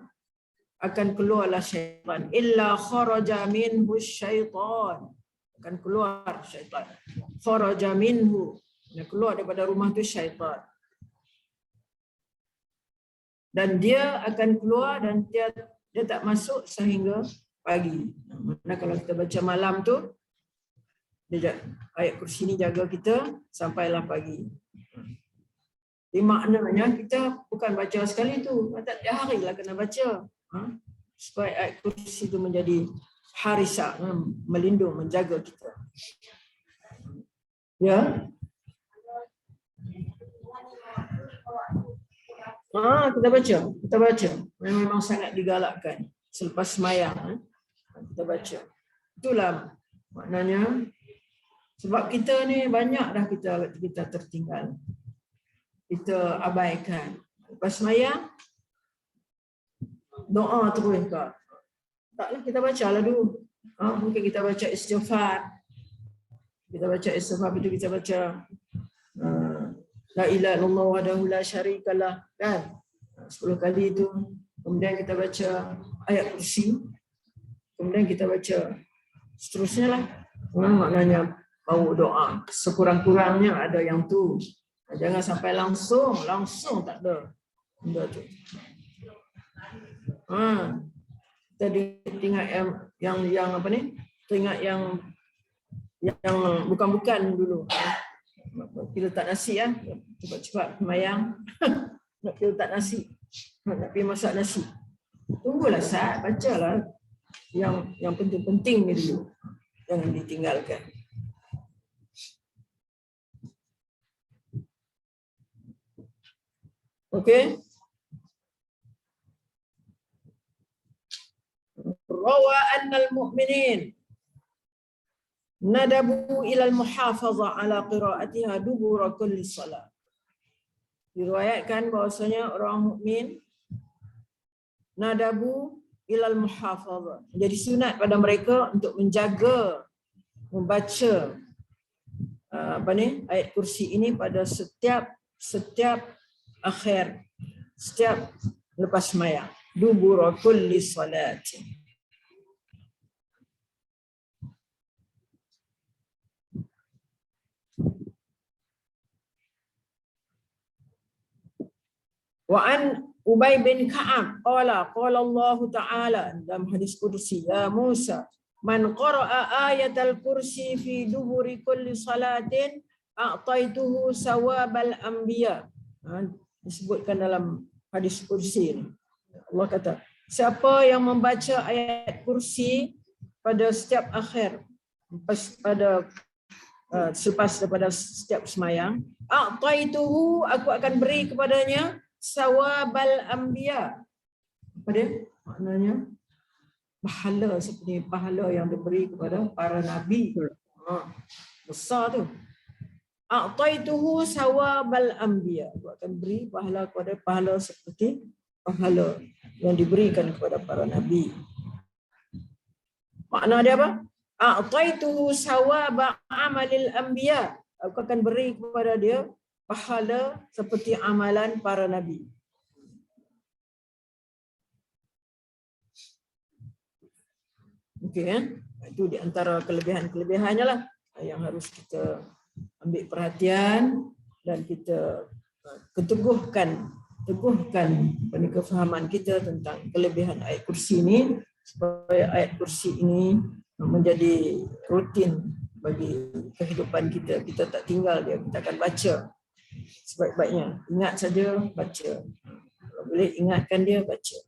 akan keluarlah syaitan. Illa kharaja minhu syaitan. Akan keluar syaitan. Kharaja minhu. Keluar daripada rumah itu syaitan. Dan dia akan keluar dan dia tak masuk sehingga pagi. Mana kalau kita baca malam tu, ayat kursi ni jaga kita sampailah pagi. Jadi maknanya kita bukan baca sekali tu, tiap hari lah kena baca. Supaya ayat kursi itu menjadi harisa, melindung, menjaga kita. Ya. Kita baca. Memang sangat digalakkan selepas sembahyang. Kita baca. Itulah maknanya. Sebab kita ni banyak dah kita tertinggal. Kita abaikan. Lepas sembahyang, doa terus ke. Taklah kita bacalah dulu. Mungkin kita baca istighfar. Kita baca istighfar, betul kita baca la ilaha illallah wahdahu la syarikalah, kan? 10 kali itu. Kemudian kita baca ayat kursi. Kemudian kita baca seterusnya lah. Maknanya mau doa. Sekurang-kurangnya ada yang tu. Jangan sampai langsung tak ada. Benda tu. Kita ingat yang apa ni? Teringat yang bukan-bukan dulu. Kita tak nasi ya. Cepat-cepat sembahyang. Nak kita tak nasi. Nak pergi masak nasi. Tunggulah saat, bacalah yang penting-penting ni dulu. Jangan ditinggalkan. Okey. Rawa annal mu'minin nadabu ila al-muhafazah ala qira'atiha dubura kulli salat. Diriwayatkan bahwasanya orang mukmin nadabu ila al-muhafazah. Jadi sunat pada mereka untuk menjaga membaca ayat kursi ini pada setiap akhir, setiap lepas sembahyang. Dubura kulli salat. Wa an Ubay bin Ka'ab qala Allah Ta'ala dalam hadis qudsi, ya Musa, man qara'a ayatal kursi fi duburi kulli salatin a'taituhu sawabal anbiya. Disebutkan dalam hadis qudsi ini. Allah kata, siapa yang membaca ayat kursi pada setiap akhir, pada selepas daripada setiap semayang, a'taituhu, aku akan beri kepadanya sawabal anbiya. Apa dia? Maknanya pahala seperti pahala yang diberi kepada para nabi. Besar tu. A'taituhu sawabal anbiya. Aku akan beri pahala kepada pahala seperti pahala yang diberikan kepada para nabi. Makna dia apa? A'taituhu sawaba amalil anbiya. Aku akan beri kepada dia pahala seperti amalan para nabi. Okey, itu di antara kelebihan-kelebihannya lah yang harus kita ambil perhatian dan kita teguhkan kefahaman kita tentang kelebihan ayat kursi ini, supaya ayat kursi ini menjadi rutin bagi kehidupan kita. Kita tak tinggal dia, kita akan baca sebaik-baiknya. Ingat saja, baca. Kalau boleh ingatkan dia, baca.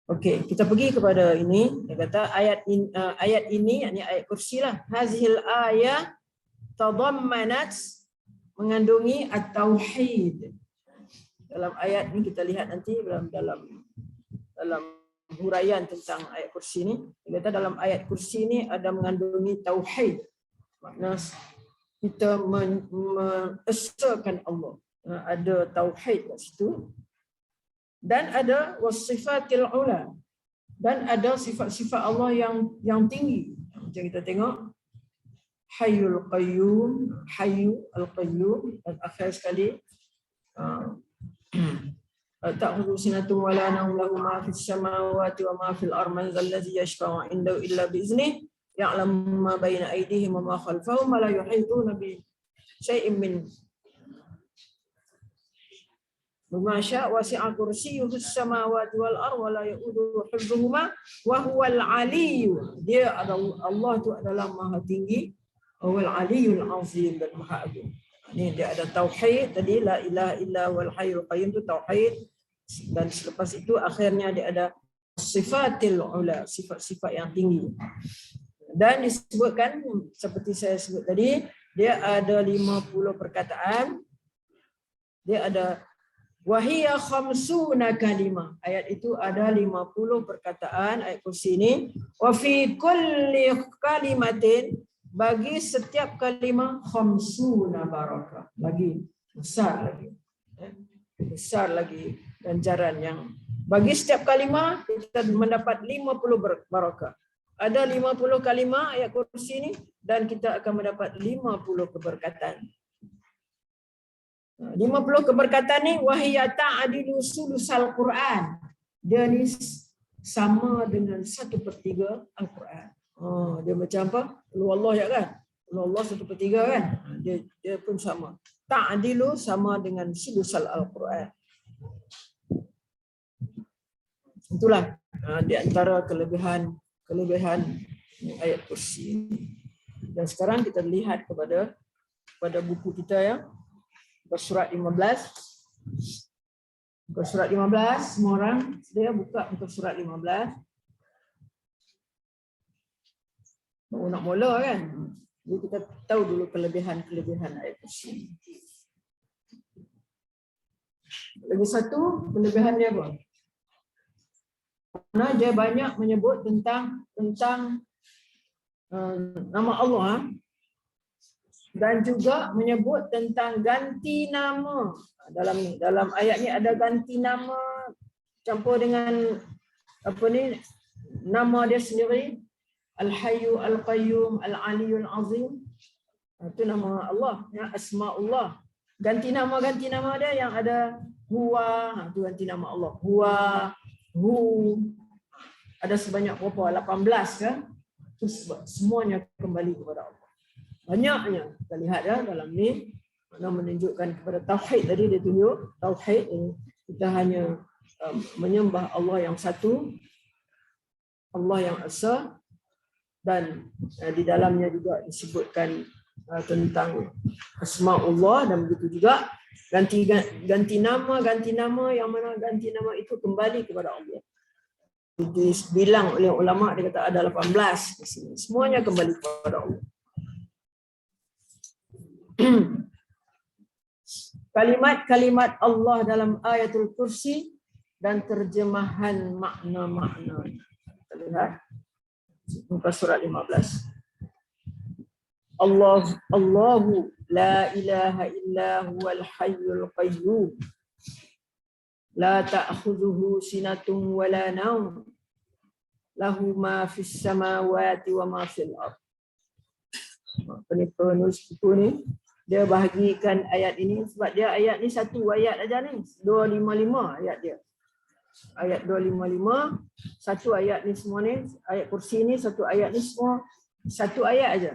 Okey, kita pergi kepada ini. Dia kata ayat ini, yakni ayat kursi lah. Hazil ayat tadammanat, mengandungi at-tauhid. Dalam ayat ini kita lihat nanti dalam huraian tentang ayat kursi ini. Dia kata dalam ayat kursi ini ada mengandungi tauhid. Makna kita mengesahkan Allah. Ada tauhid kat situ. Dan ada wasifatil ula, dan ada sifat-sifat Allah yang tinggi. Macam kita tengok Hayyul Qayyum, Hayyu Al-Qayyum, dan akhir sekali ta'khudhu sinatun wa la nawm lahu ma fis samawati wa ma fil ardi man dzal ladzi yashfa'u 'indahu illa bi idznihi ya'lamu ma baina aydihim wa ma khalfahum wa la yuhituna bi syai'in min Masya wasi'a kursiyyuhus samawati wal ardh wa la ya'uduhu hifdhuhuma wa huwal 'aliyyu. Dia adalah Allah tu adalah Maha tinggi, wal 'aliyyul 'azim, dan Maha agung. Ini dia ada tauhid tadi, la ilaha illa wal hayyul qayyum, tu tauhid. Dan selepas itu akhirnya dia ada sifatil ula, sifat-sifat yang tinggi. Dan disebutkan seperti saya sebut tadi, dia ada 50 perkataan. Dia ada wahiyya khamsuna kalimah. Ayat itu ada 50 perkataan ayat kursi ini. Wa fi kulli kalimatin, bagi setiap kalimah khamsuna barakah. Lagi besar lagi. Besar lagi ganjaran yang bagi setiap kalimah kita mendapat 50 barakah. Ada 50 kalimah ayat kursi ini dan kita akan mendapat 50 keberkatan. 50 keberkatan ni wahiyya ta'dilu sulusal Quran. Dia ni sama dengan 1/3 Al-Quran. Dia macam apa? Lu Allah ya kan? Lu Allah 1/3 kan? Dia pun sama. Ta'dilu sama dengan sulusal Al-Quran. Itulah di antara kelebihan ayat kursi. Dan sekarang kita lihat kepada buku kita ya. Surat 15. Buka surat 15, semua orang dia buka surat 15. Baru nak mula kan. Jadi kita tahu dulu kelebihan ayat kursi. Lagi satu kelebihan dia apa? Karena dia banyak menyebut tentang nama Allah. Dan juga menyebut tentang ganti nama. Dalam ayat ni ada ganti nama campur dengan nama dia sendiri, Al-Hayyu Al-Qayyum Al-Aliyyul Azim. Itu nama Allah, ya, Asmaullah. Ganti nama dia yang ada Huwa, itu ganti nama Allah. Huwa, Hu. Ada sebanyak berapa? 18 kan? Itu semuanya kembali kepada Allah. Banyaknya kita lihat ya dalam ni, mana menunjukkan kepada tauhid. Tadi dia tunjuk tauhid ini kita hanya menyembah Allah yang satu, Allah yang esa, dan di dalamnya juga disebutkan tentang asmaullah, dan begitu juga ganti nama yang mana ganti nama itu kembali kepada Allah. dibilang oleh ulama, dia kata ada 18 di sini. Semuanya kembali kepada Allah. Kalimat-kalimat Allah dalam ayatul kursi dan terjemahan makna-makna. Kita lihat muka surat 15. Allahu la ilaha illa huwal hayyul qayyum la ta'khudhuhu sinatun wa la nawm lahu ma fis samawati wa ma fil ardh. Penulis buku ni dia bahagikan ayat ini sebab dia ayat ni satu ayat aja ni, 255 ayat dia. Ayat 255, satu ayat ni semua ni, ayat kursi ni satu ayat ni semua satu ayat aja.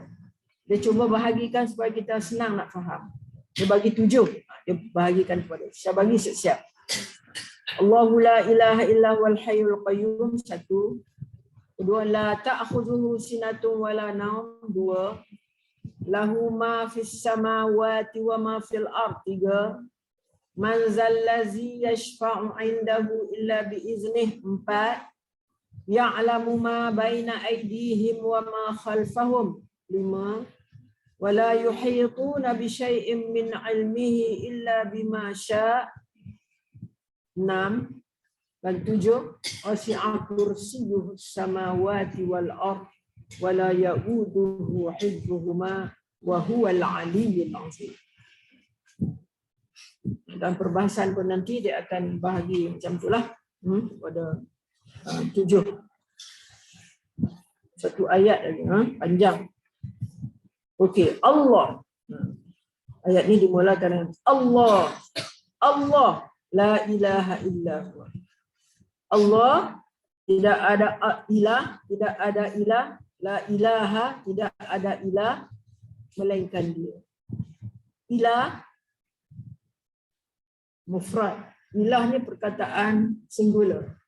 Dia cuba bahagikan supaya kita senang nak faham. Dia bagi 7. Dia bahagikan kepada saya bagi siap-siap. Allahu la ilaha illa huwal hayyul qayyum, 1. Kedua, la ta'khudhuhu sinatun wala nawm, 2. Lahu ma fis samawati wa ma fil ardh, 3. Man zallazi yashfa'u 'indahu illa bi iznih, 4. Ya'lamu ma baina aydihim wa ma khalfahum, 5. Wala yuhituna bi syai'in min 'ilmihi illa bima syaa', 6. Dan 7. Wasi'a kursiyyuhu samawati wal ardh wala ya'uduhu hifdhuhuma wa huwal 'aliyyul 'azim. Dan perbahasan pun nanti dia akan bahagi macam itulah pada 7. Satu ayat lagi panjang. Okey, Allah. Ayat ni dimulakan dengan Allah. Allah la ilaha illa huwa. Allah, tidak ada ilah, tidak ada ilah, la ilaha, tidak ada ilah melainkan dia. Ilah mufrad. Ilah ni perkataan singular.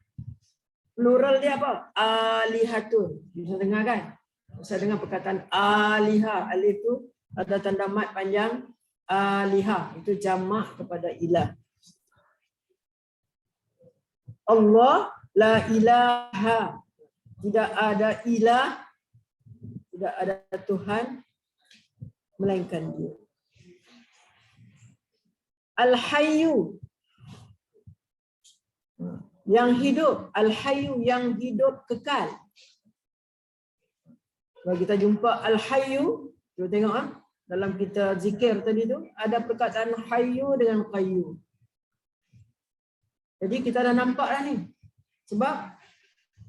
Plural dia apa? Alihatun. Bisa dengar kan? Saya dengar perkataan aliha. Alif tu ada tanda mat panjang. Aliha. Itu jamak kepada ilah. Allah la ilaha. Tidak ada ilah. Tidak ada Tuhan melainkan dia. Al-Hayyu, yang hidup. Al-Hayyu, yang hidup kekal. Kalau kita jumpa Al-Hayyu, kita tengok dalam kita zikir tadi tu ada perkataan Hayyu dengan Qayyum. Jadi kita dah nampak dah ni. Sebab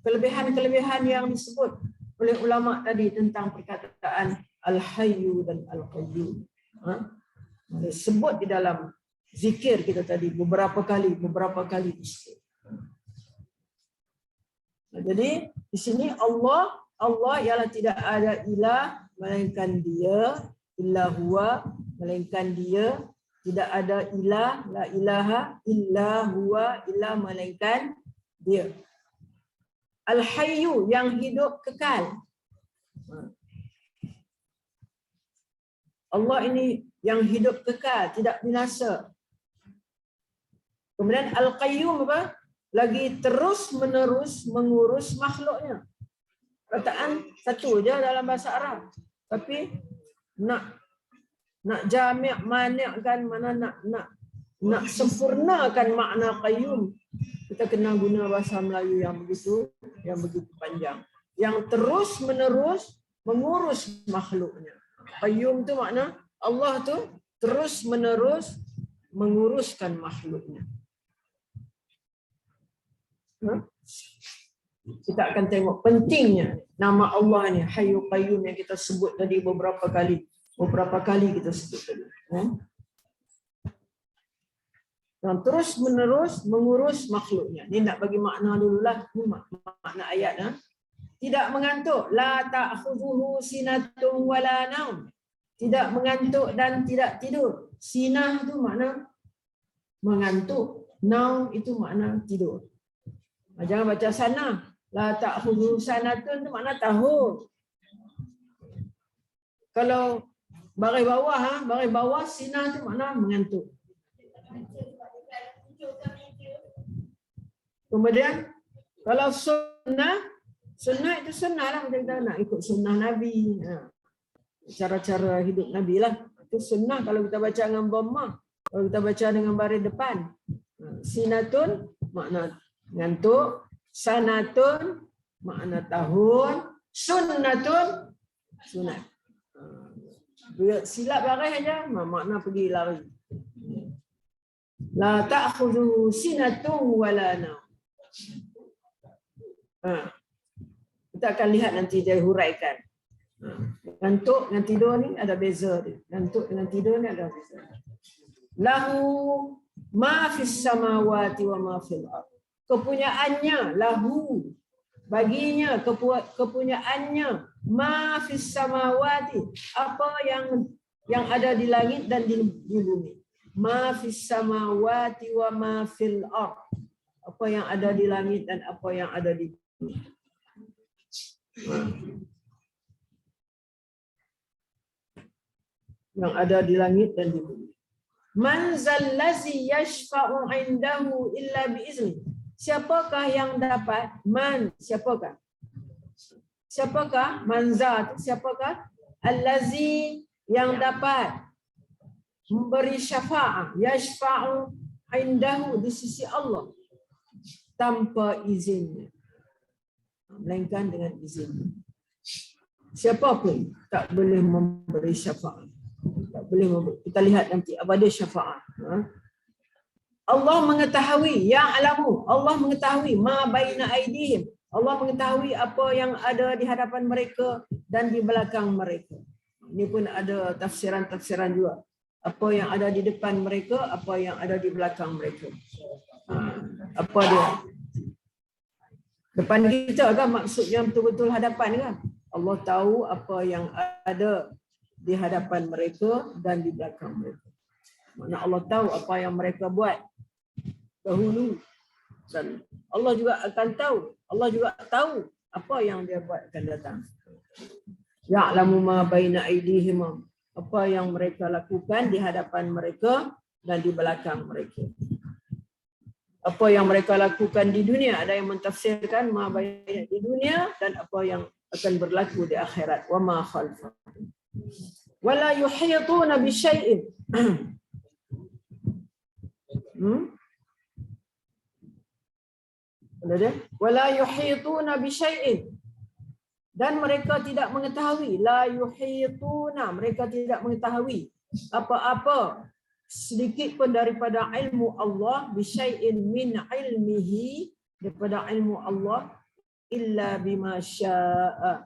kelebihan-kelebihan yang disebut oleh ulama tadi tentang perkataan Al-Hayyu dan Al-Qayyum. Disebut di dalam zikir kita tadi beberapa kali disebut. Jadi di sini Allah ialah tidak ada ilah melainkan dia, illa huwa melainkan dia, tidak ada ilah, la ilaha illa huwa, illa melainkan dia. Al-Hayyu, yang hidup kekal. Allah ini yang hidup kekal, tidak binasa. Kemudian Al-Qayyum apa? Lagi terus menerus mengurus makhluknya. Perkataan satu je dalam bahasa Arab. Tapi nak jami' mani'kan, mana nak sempurnakan makna qayyum, kita kena guna bahasa Melayu yang begitu panjang. Yang terus menerus mengurus makhluknya. Qayyum tu makna Allah tu terus menerus menguruskan makhluknya. Kita akan tengok pentingnya nama Allah ni, Hayyu Qayyum, yang kita sebut tadi beberapa kali kita sebut tadi. Dan terus menerus mengurus makhluknya. Ni nak bagi makna dululah. Ni makna ayat. Tidak mengantuk. La ta'khudhuhu sinatun wala naum. Tidak mengantuk dan tidak tidur. Sinah tu makna mengantuk. Naum itu makna tidur. Jangan baca sana. La ta'khudhuhu sanatun tu makna tahun. Kalau baris bawah sinah tu makna mengantuk. Kemudian Kalau sunnah itu sunnah lah, macam kita nak ikut sunnah Nabi. Cara-cara hidup Nabi lah. Itu sunnah kalau kita baca dengan dhammah. Kalau kita baca dengan baris depan. Sinatun makna ngantuk, sanatun makna tahun, sunnatun sunat. Silap baris aja makna pergi lari. La ta'khudhu sinatun wala naum. Kita akan lihat nanti dia huraikan. Ngantuk dengan tidur ni ada beza dia. Ngantuk dengan tidur ni ada beza. Lahu ma fis samawati wa ma fil ard. Kepunyaannya, lahu, baginya, kepunyaannya, ma fis samawati, apa yang ada di langit dan di bumi. Ma fis samawati wa ma fil ard. Apa yang ada di langit dan apa yang ada di bumi. Yang ada di langit dan di bumi. Man zallazi yashfa'u 'indahu illa bi'izni. Siapakah yang dapat? Man, siapakah? Siapakah? Manza, siapakah? Allazi, yang dapat memberi syafa'ah, yashfa'u 'indahu, di sisi Allah, tanpa izinnya, melainkan dengan izinnya. Siapapun tak boleh memberi syafa'ah. Tak boleh. Kita lihat nanti apa dia syafaat. Allah mengetahui, ya'lamu, Allah mengetahui ma baina aidihim. Allah mengetahui apa yang ada di hadapan mereka dan di belakang mereka. Ini pun ada tafsiran-tafsiran juga. Apa yang ada di depan mereka, apa yang ada di belakang mereka. Apa dia? Depan kita kan maksudnya betul-betul hadapan kan? Allah tahu apa yang ada di hadapan mereka dan di belakang mereka. Makna Allah tahu apa yang mereka buat dahulu. Dan Allah juga akan tahu. Allah juga tahu apa yang dia buat akan datang. Ya'lamu ma baina aydihim. Apa yang mereka lakukan di hadapan mereka dan di belakang mereka. Apa yang mereka lakukan di dunia, ada yang mentafsirkan ma baina di dunia dan apa yang akan berlaku di akhirat. Wa ma khalfahum. Wala yuhituna bi syai'in. Wala yuhituna bi syai'in. Dan mereka tidak mengetahui, la yuhituna, mereka tidak mengetahui apa-apa sedikit pun daripada ilmu Allah, bi syai'in min ilmihi, daripada ilmu Allah, illa bima syaa,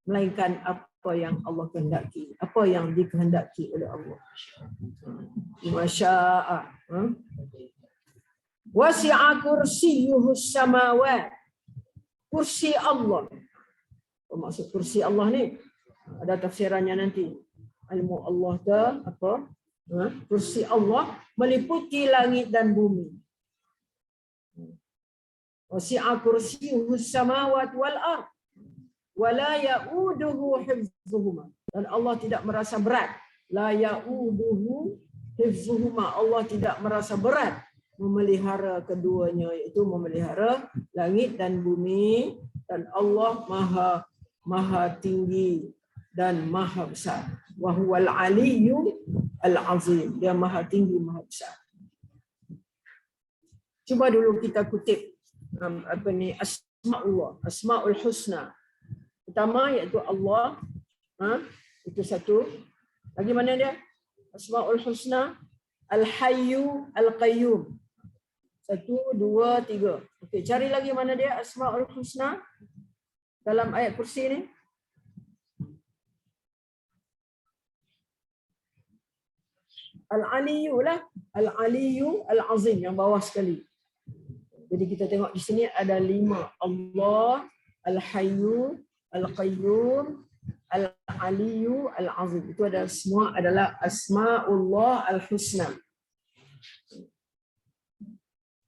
melainkan apa yang Allah kehendaki, apa yang dikehendaki oleh Allah. Masya'a. Wasi'a kursiyyuhu samawat. Kursi Allah. Apa maksud kursi Allah ni? Ada tafsirannya nanti. Ilmu Allah ke apa? Kursi Allah meliputi langit dan bumi. Wasi'a kursiyyuhu samawat wal ard. Wala ya'uduhu hifzuhuma, dan Allah tidak merasa berat. La ya'uduhu hifzuhuma, Allah tidak merasa berat memelihara keduanya, iaitu memelihara langit dan bumi, dan Allah maha tinggi dan maha besar. Wa huwal aliyyu al-azim, dia maha tinggi, maha besar. Cuba dulu kita kutip asma'ullah, asma'ul husna. Pertama iaitu Allah, itu satu. Lagi mana dia? Asmaul Husna, Al-Hayyu, Al-Qayyum. 1, 2, 3. Okey, cari lagi mana dia Asmaul Husna dalam ayat kursi ni. Al-Aliyyu lah, Al-Aliyyu, Al-Azim yang bawah sekali. Jadi kita tengok di sini ada 5. Allah, Al-Hayyu, Al-Qayyum, Al-Aliyyu, Al-Azim. Itu adalah semua adalah Asma'ullah Al-Husna.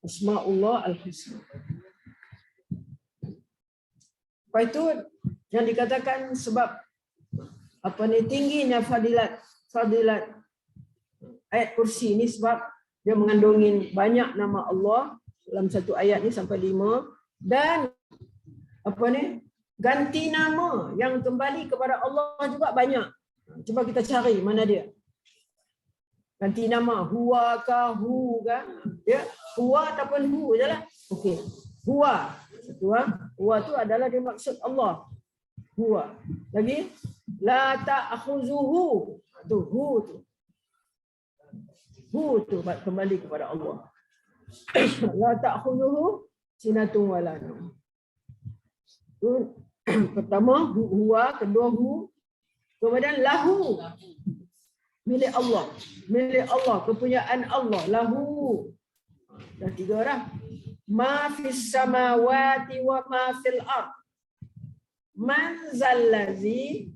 Asma'ullah Al-Husna. Lepas itu yang dikatakan sebab apa ni tingginya fadilat ayat kursi ini sebab dia mengandungi banyak nama Allah dalam satu ayat ni sampai 5. Dan apa ni? Ganti nama yang kembali kepada Allah juga banyak. Cuba kita cari mana dia. Ganti nama huwa ka hu kan? Ya, huwa ataupun hu jelah. Okey. Huwa. Satu huwa tu adalah dimaksud Allah. Huwa. Lagi la ta'khuzuhu. Tu hu tu. Hu tu kembali kepada Allah. La ta'khuzuhu sinatun wala naum. Pertama huwa, kedua hu, kemudian lahu, milik Allah, kepunyaan Allah, lahu. Dah tiga dah. Ma fis samawati wa ma fil ard. Man zallazi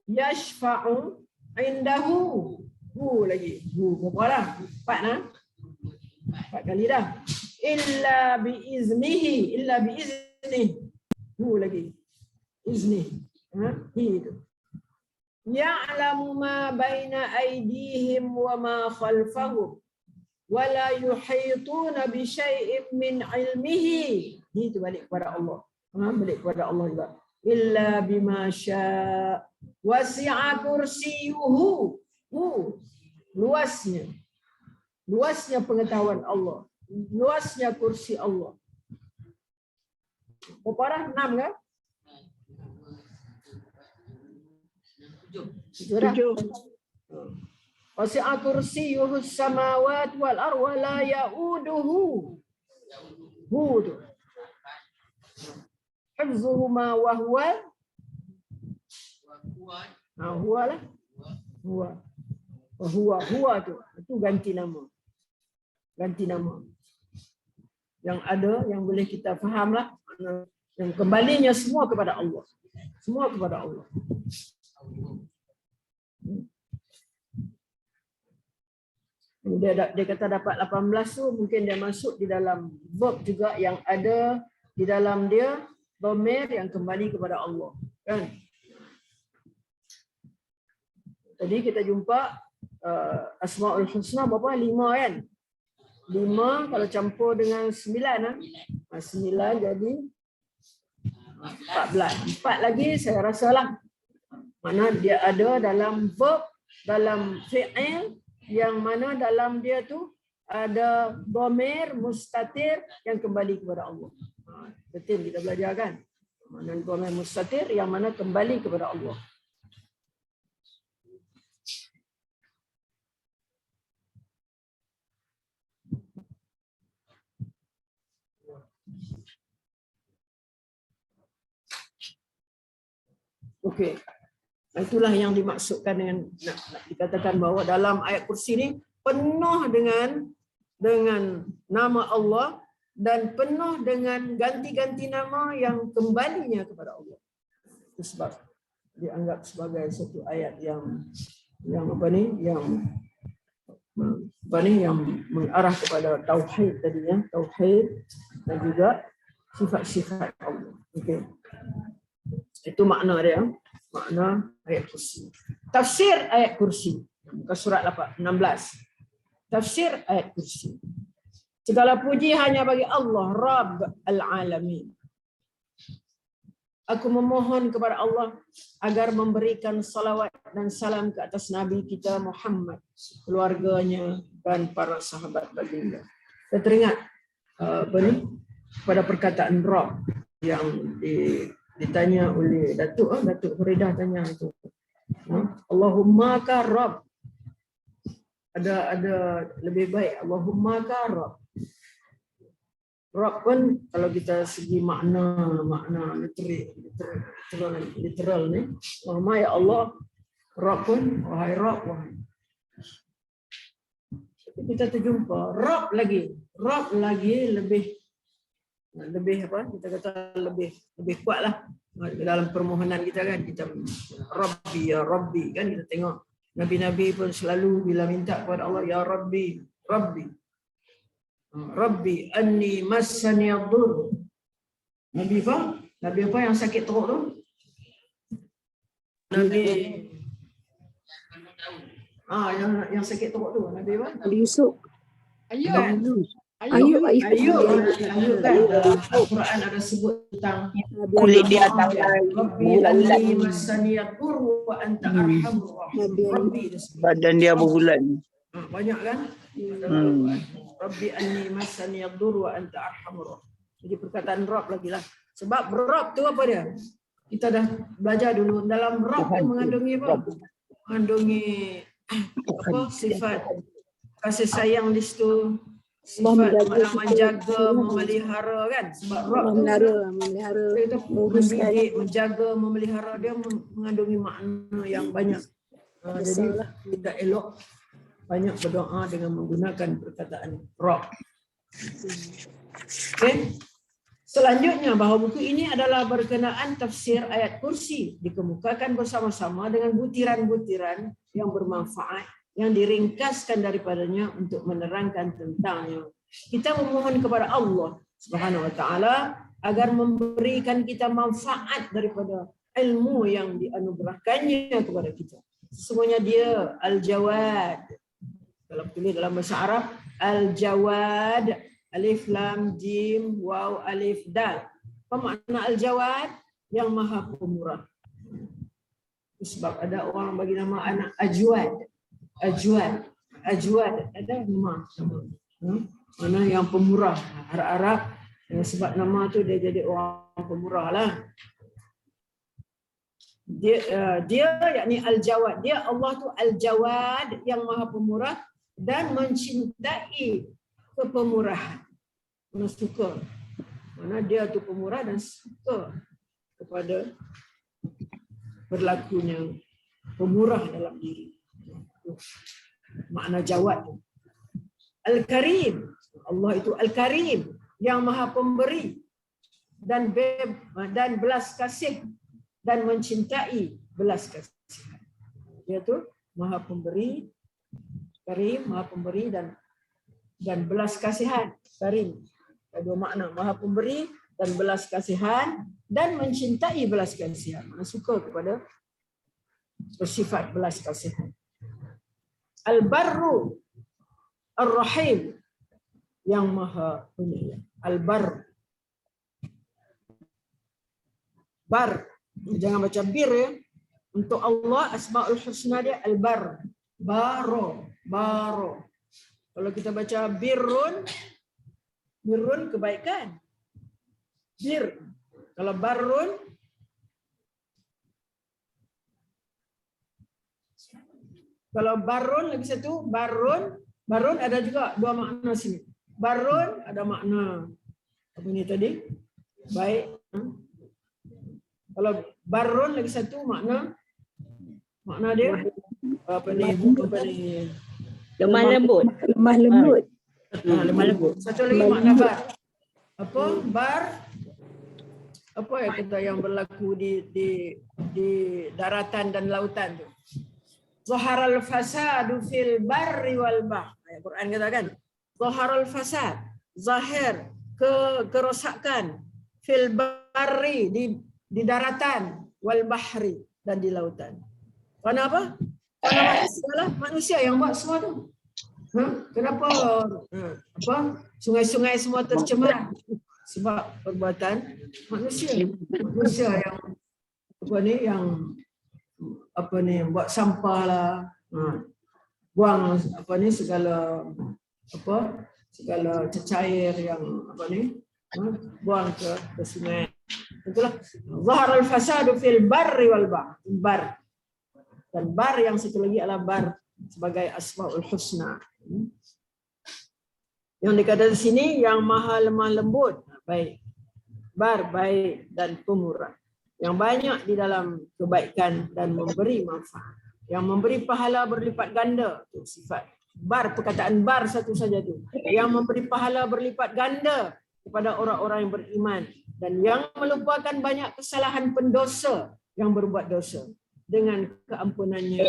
yashfa'u indahu. Hu lagi. Hu berapa dah? 4 dah. 4 kali dah. Illa biiznihi, illa biiznihi. Hu lagi. Izni. Itu. Ya'lamu ma baina aydihim wa ma khalfahum wa la yuhituna bi syai'in min ilmihi. Itu balik kepada Allah. Balik kepada Allah juga. Illa bima syaa. Wasi'a kursiyuhu. Luasnya. Luasnya pengetahuan Allah. Luasnya kursi Allah. Berapa dah? 6 kan? 7 dah. 7. Wasi'a kursiyuhu samawati wal ardh wa la ya'uduhu. Hu tu. Hifzuhuma wa huwa. Huwa lah. Huwa tu. Itu ganti nama. Ganti nama. Yang ada, yang boleh kita fahamlah. Yang kembalinya semua kepada Allah. Semua kepada Allah. Dia kata dapat 18 tu mungkin dia masuk di dalam verb juga yang ada di dalam dia dhamir yang kembali kepada Allah. Kan? Tadi kita jumpa Asmaul Husna berapa? 5 kan? 5 kalau campur dengan 9 9 jadi 14. 4 lagi saya rasalah. Mana dia ada dalam verb, dalam fi'il yang mana dalam dia tu ada dhamir mustatir yang kembali kepada Allah. Betul kita belajar kan? Mana dhamir mustatir yang mana kembali kepada Allah. Okey. Itulah yang dimaksudkan dengan nak dikatakan bahawa dalam ayat kursi ni penuh dengan nama Allah dan penuh dengan ganti-ganti nama yang kembalinya kepada Allah. Itu sebab dianggap sebagai satu ayat yang mengarah kepada tauhid tadi ya, tauhid dan juga sifat-sifat Allah. Okey. Itu makna dia, makna ayat kursi. Tafsir ayat kursi. Muka surat 16. Tafsir ayat kursi. Segala puji hanya bagi Allah, Rabb al-Alamin. Aku memohon kepada Allah agar memberikan salawat dan salam ke atas Nabi kita Muhammad, keluarganya dan para sahabat baginda. Saya teringat pada perkataan Rabb yang ditanya oleh Datuk Huridah tanya itu. Allahumma ka Rabb. Ada lebih baik Allahumma ka Rabb. Rabb pun kalau kita segi makna literal ni, Allahumma ya Allah, Rabb pun wahai Rabb wahai. Tapi kita terjumpa Rabb lagi lebih apa kita kata lebih kuatlah dalam permohonan kita kan, kita Rabbi ya Rabbi kan, kita tengok nabi-nabi pun selalu bila minta kepada Allah ya Rabbi anni massani ad-dur. Nabi apa yang sakit teruk tu? Nabi yang sakit teruk tu Nabi apa? Yusuf. Ayub. Ayub kan dalam Al-Quran ada sebut tentang Kulit dia doa dia. tangan Rabbi bulat-bulat. anni massaniyad durru wa anta arhamur rahimin. Rabbi dia sebut. Badan dia berbulat. Banyak kan dalam Al-Quran. Rabbi anni massaniyad durru wa anta arhamur rahimin. Jadi perkataan Rabb lagi lah. Sebab Rabb tu apa dia? Kita dah belajar dulu dalam Rabb tu mengandungi apa? Mengandungi apa? Sifat kasih sayang di situ. Sifat menjaga, memelihara kan? Sebab Rabb memelihara, itu mendidik, menjaga, memelihara, dia mengandungi makna yang banyak. Jadi tidak elok banyak berdoa dengan menggunakan perkataan Rabb. Okay. Selanjutnya bahawa buku ini adalah berkenaan tafsir ayat kursi, dikemukakan bersama-sama dengan butiran-butiran yang bermanfaat yang diringkaskan daripadanya untuk menerangkan tentangnya. Kita memohon kepada Allah Subhanahu wa taala agar memberikan kita manfaat daripada ilmu yang dianugerahkannya kepada kita. Sesungguhnya dia Al-Jawad. Kalau tulis dalam bahasa Arab, Al-Jawad, alif lam jim waw alif dal. Apa makna Al-Jawad? Yang Maha Pemurah. Sebab ada orang bagi nama anak Ajwad. Ajwad ada nama. Mana yang pemurah. Arab-Arab sebab nama tu dia jadi orang pemurah lah. Dia yakni Al-Jawad. Dia Allah tu Al-Jawad yang Maha Pemurah dan mencintai kepemurahan. Mana suka. Mana dia tu pemurah dan suka kepada berlakunya pemurah dalam diri. Makna Jawad. Al-Karim. Allah itu Al-Karim yang Maha Pemberi dan belas kasih dan mencintai belas kasihan. Dia tu Maha Pemberi, Karim, Maha Pemberi dan belas kasihan. Karim ada dua makna, Maha Pemberi dan belas kasihan dan mencintai belas kasihan. Suka kepada bersifat belas kasihan. Al-Barru Ar-Rahim yang Maha Penyayang. Al-Barr. Bar. Jangan baca bir ya. Untuk Allah Asmaul Husna dia Al-Barr. Baro. Kalau kita baca birrun kebaikan. Bir. Kalau barrun lagi satu, barun ada juga dua makna sini. Barun ada makna apa ni tadi? Baik. Kalau barun lagi satu makna dia apa ni? lemah lembut. Lemah lembut. Satu lagi makna bar. Apa? Bar apa ya kita yang berlaku di daratan dan lautan tu? Zaharal fasadu fil barri wal bahr. Ayat Quran katakan, zaharal fasad, zahir kerosakan fil barri di daratan wal bahri dan di lautan. Kenapa? Karena manusia yang buat semua tu. Kenapa sungai-sungai semua tercemar? Sebab perbuatan manusia. Manusia yang buat sampah lah, buang segala cecair yang buang ke sungai. Itulah zaharal fasadu fil barri wal bahr. Dan bar yang satu lagi adalah bar sebagai Asmaul Husna. Yang dikatakan di sini yang Maha lemah lembut, baik. Bar baik dan pemurah. Yang banyak di dalam kebaikan dan memberi manfaat. Yang memberi pahala berlipat ganda. Itu sifat. Bar, perkataan bar satu saja tu. Yang memberi pahala berlipat ganda kepada orang-orang yang beriman. Dan yang melupakan banyak kesalahan pendosa yang berbuat dosa. Dengan keampunannya.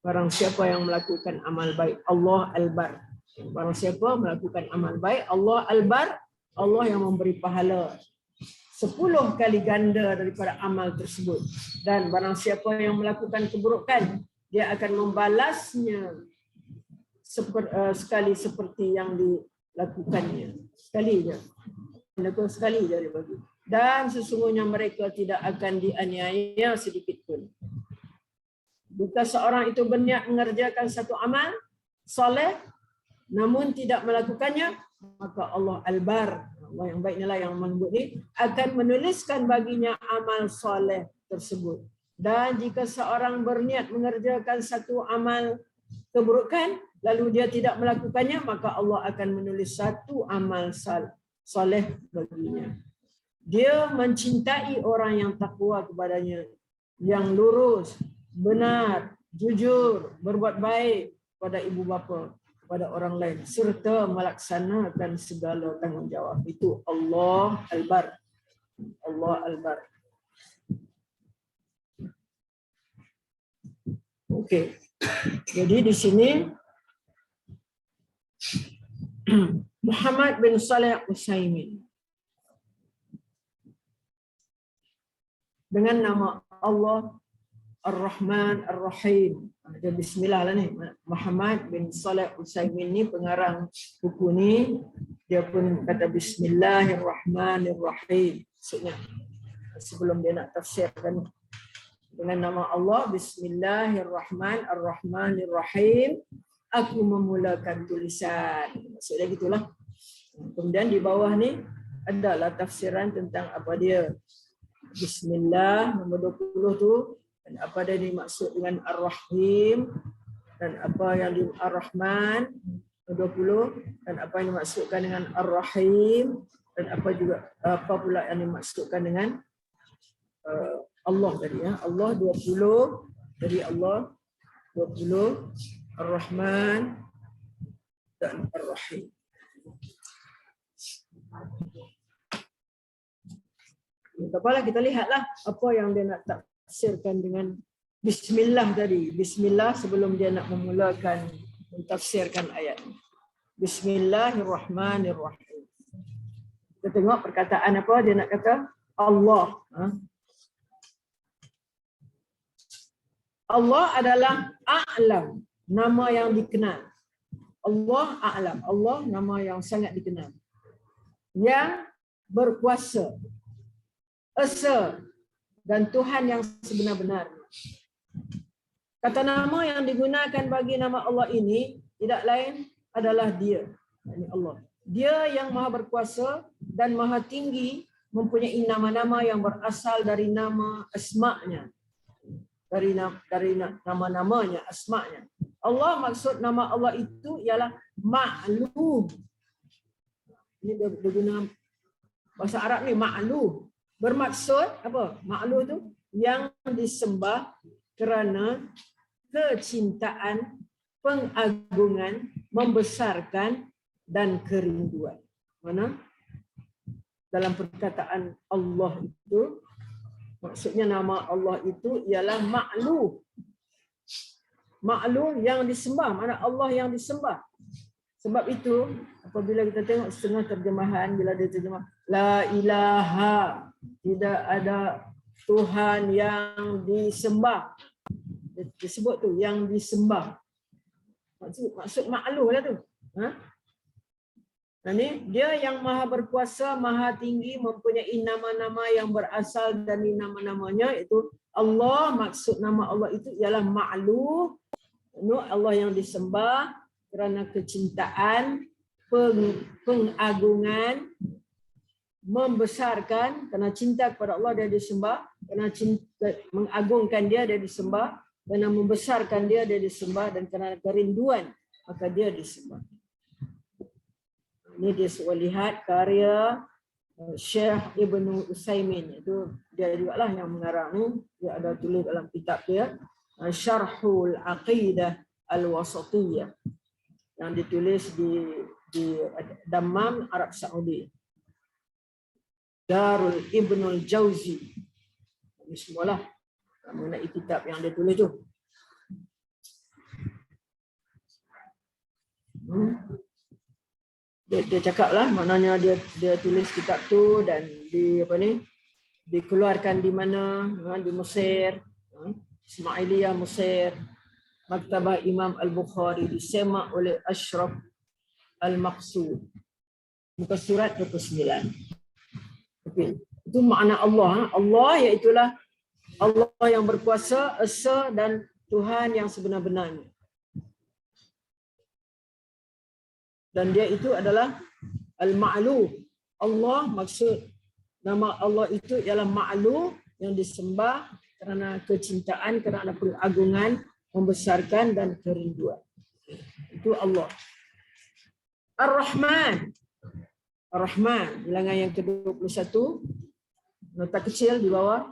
Barang siapa yang melakukan amal baik, Allah Al-Bar. Barang siapa melakukan amal baik, Allah Al-Bar. Allah yang memberi pahala 10 kali ganda daripada amal tersebut. Dan barang siapa yang melakukan keburukan, dia akan membalasnya sekali seperti yang dilakukannya. Sekali je. Lakukan sekali je dia bagi. Dan sesungguhnya mereka tidak akan dianiaya sedikit pun. Jika seorang itu berniat mengerjakan satu amal soleh, namun tidak melakukannya, maka Allah Al-Bar, Allah yang baik inilah yang menyebut ni, akan menuliskan baginya amal soleh tersebut. Dan jika seorang berniat mengerjakan satu amal keburukan, lalu dia tidak melakukannya, maka Allah akan menulis satu amal soleh baginya. Dia mencintai orang yang takwa kepadanya, yang lurus, benar, jujur, berbuat baik pada ibu bapa, pada orang lain, serta melaksanakan segala tanggungjawab. Itu Allah Al-Bar. Allah Al-Bar. Okey. Jadi di sini Muhammad bin Shalih Al-Utsaimin dengan nama Allah Ar-Rahman Ar-Rahim. Ada bismillah lah ni. Muhammad bin Shalih Al-Utsaimin ni pengarang buku ni, dia pun kata Bismillahirrahmanirrahim. Maksudnya sebelum dia nak tafsirkan dengan nama Allah, Bismillahirrahmanirrahim, aku memulakan tulisan. Maksudnya gitulah. Kemudian di bawah ni adalah tafsiran tentang apa dia Bismillah nombor 20 tu, dan apa dia dimaksud dengan Ar-Rahim, dan apa yang di Ar-Rahman 20, dan apa yang dimaksudkan dengan Ar-Rahim, dan apa pula yang dimaksudkan dengan Allah tadi ya. Allah 20, dari Allah 20, Ar-Rahman dan Ar-Rahim. Apalah, kita lihatlah apa yang dia nak tafsirkan dengan Bismillah tadi. Bismillah sebelum dia nak memulakan mentafsirkan ayat. Bismillahirrahmanirrahim. Kita tengok perkataan apa dia nak kata. Allah. Allah adalah A'lam, nama yang dikenal. Allah A'lam. Allah nama yang sangat dikenal. Yang berkuasa, Esa, dan Tuhan yang sebenar-benarnya. Kata nama yang digunakan bagi nama Allah ini tidak lain adalah Dia, yakni Allah. Dia yang Maha Berkuasa dan Maha Tinggi, mempunyai nama-nama yang berasal dari nama asma-Nya. Dari nama-namanya, asma-Nya. Allah, maksud nama Allah itu ialah Ma'lum. Ini dia guna bahasa Arab ni, Ma'lum. Bermaksud apa? Ma'lum tu yang disembah kerana kecintaan, pengagungan, membesarkan dan kerinduan. Mana? Dalam perkataan Allah itu, maksudnya nama Allah itu ialah Ma'lum. Ma'lum yang disembah, mana Allah yang disembah. Sebab itu apabila kita tengok setengah terjemahan, bila dia terjemah La ilaha, tidak ada Tuhan yang disembah. Disebut tu yang disembah. Maksud Ma'lum lah tu. Ini dia yang Maha Berkuasa, Maha Tinggi, mempunyai nama-nama yang berasal dari nama-namanya, itu Allah. Maksud nama Allah itu ialah Ma'lum. Allah yang disembah kerana kecintaan, pengagungan, membesarkan, kerana cinta kepada Allah dia disembah, kerana cinta, mengagungkan dia disembah, kerana membesarkan dia disembah, dan kerana kerinduan maka dia disembah. Ini dia suka lihat karya Syekh Ibn Utsaimin, itu dia juga lah yang mengarang ni. Dia ada tulis dalam kitab dia Syarhul Aqidah Al-Wasatiyah yang ditulis di Dammam, Arab Saudi. Darul Ibnul Jauzi. Ini semualah mengenai kitab yang dia tulis tu. Dia cakap lah, maknanya dia tulis kitab tu dan dikeluarkan di mana, di Mesir, Ismailiyah Mesir, Maktabah Imam Al-Bukhari disemak oleh Ashraf Al-Maqsud. Muka surat 29. Okay. Itu makna Allah. Allah iaitulah Allah yang berkuasa, Esa dan Tuhan yang sebenar-benarnya. Dan dia itu adalah Al-Ma'lu. Allah maksud nama Allah itu ialah Ma'lu yang disembah kerana kecintaan, kerana pengagungan, membesarkan dan kerinduan. Itu Allah. Ar-Rahman. Ar-Rahman, bilangan yang ke-21. Nota kecil di bawah.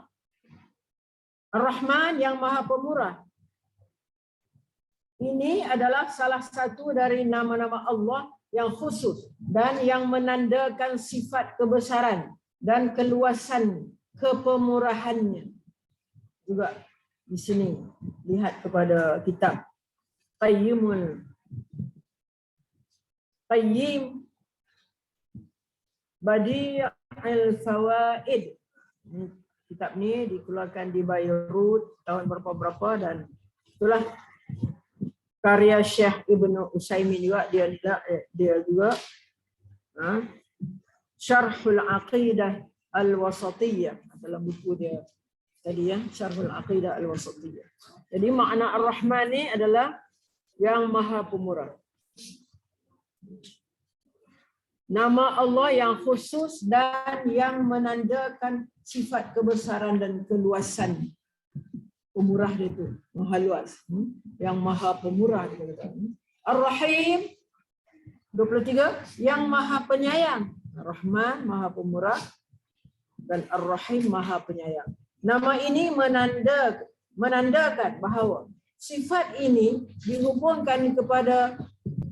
Ar-Rahman yang Maha Pemurah. Ini adalah salah satu dari nama-nama Allah yang khusus dan yang menandakan sifat kebesaran dan keluasan kepemurahannya. Juga di sini lihat kepada kitab Qayyim Badi'il Fawaid. Kitab ni dikeluarkan di Beirut tahun berapa-berapa dan itulah karya Syekh Ibnu Utsaimin juga dia juga Syarhul Aqidah Al-Wasatiyah dalam buku dia tadi ya, Syarhul Aqidah Al-Wasatiyah. Jadi makna Ar-Rahman ni adalah yang Maha Pemurah. Nama Allah yang khusus dan yang menandakan sifat kebesaran dan keluasan. Pemurah dia tu, maha luas. Yang Maha Pemurah. Ar-Rahim 23, yang Maha Penyayang. Ar-Rahman Maha Pemurah dan Ar-Rahim Maha Penyayang. Nama ini menandakan bahawa sifat ini dihubungkan kepada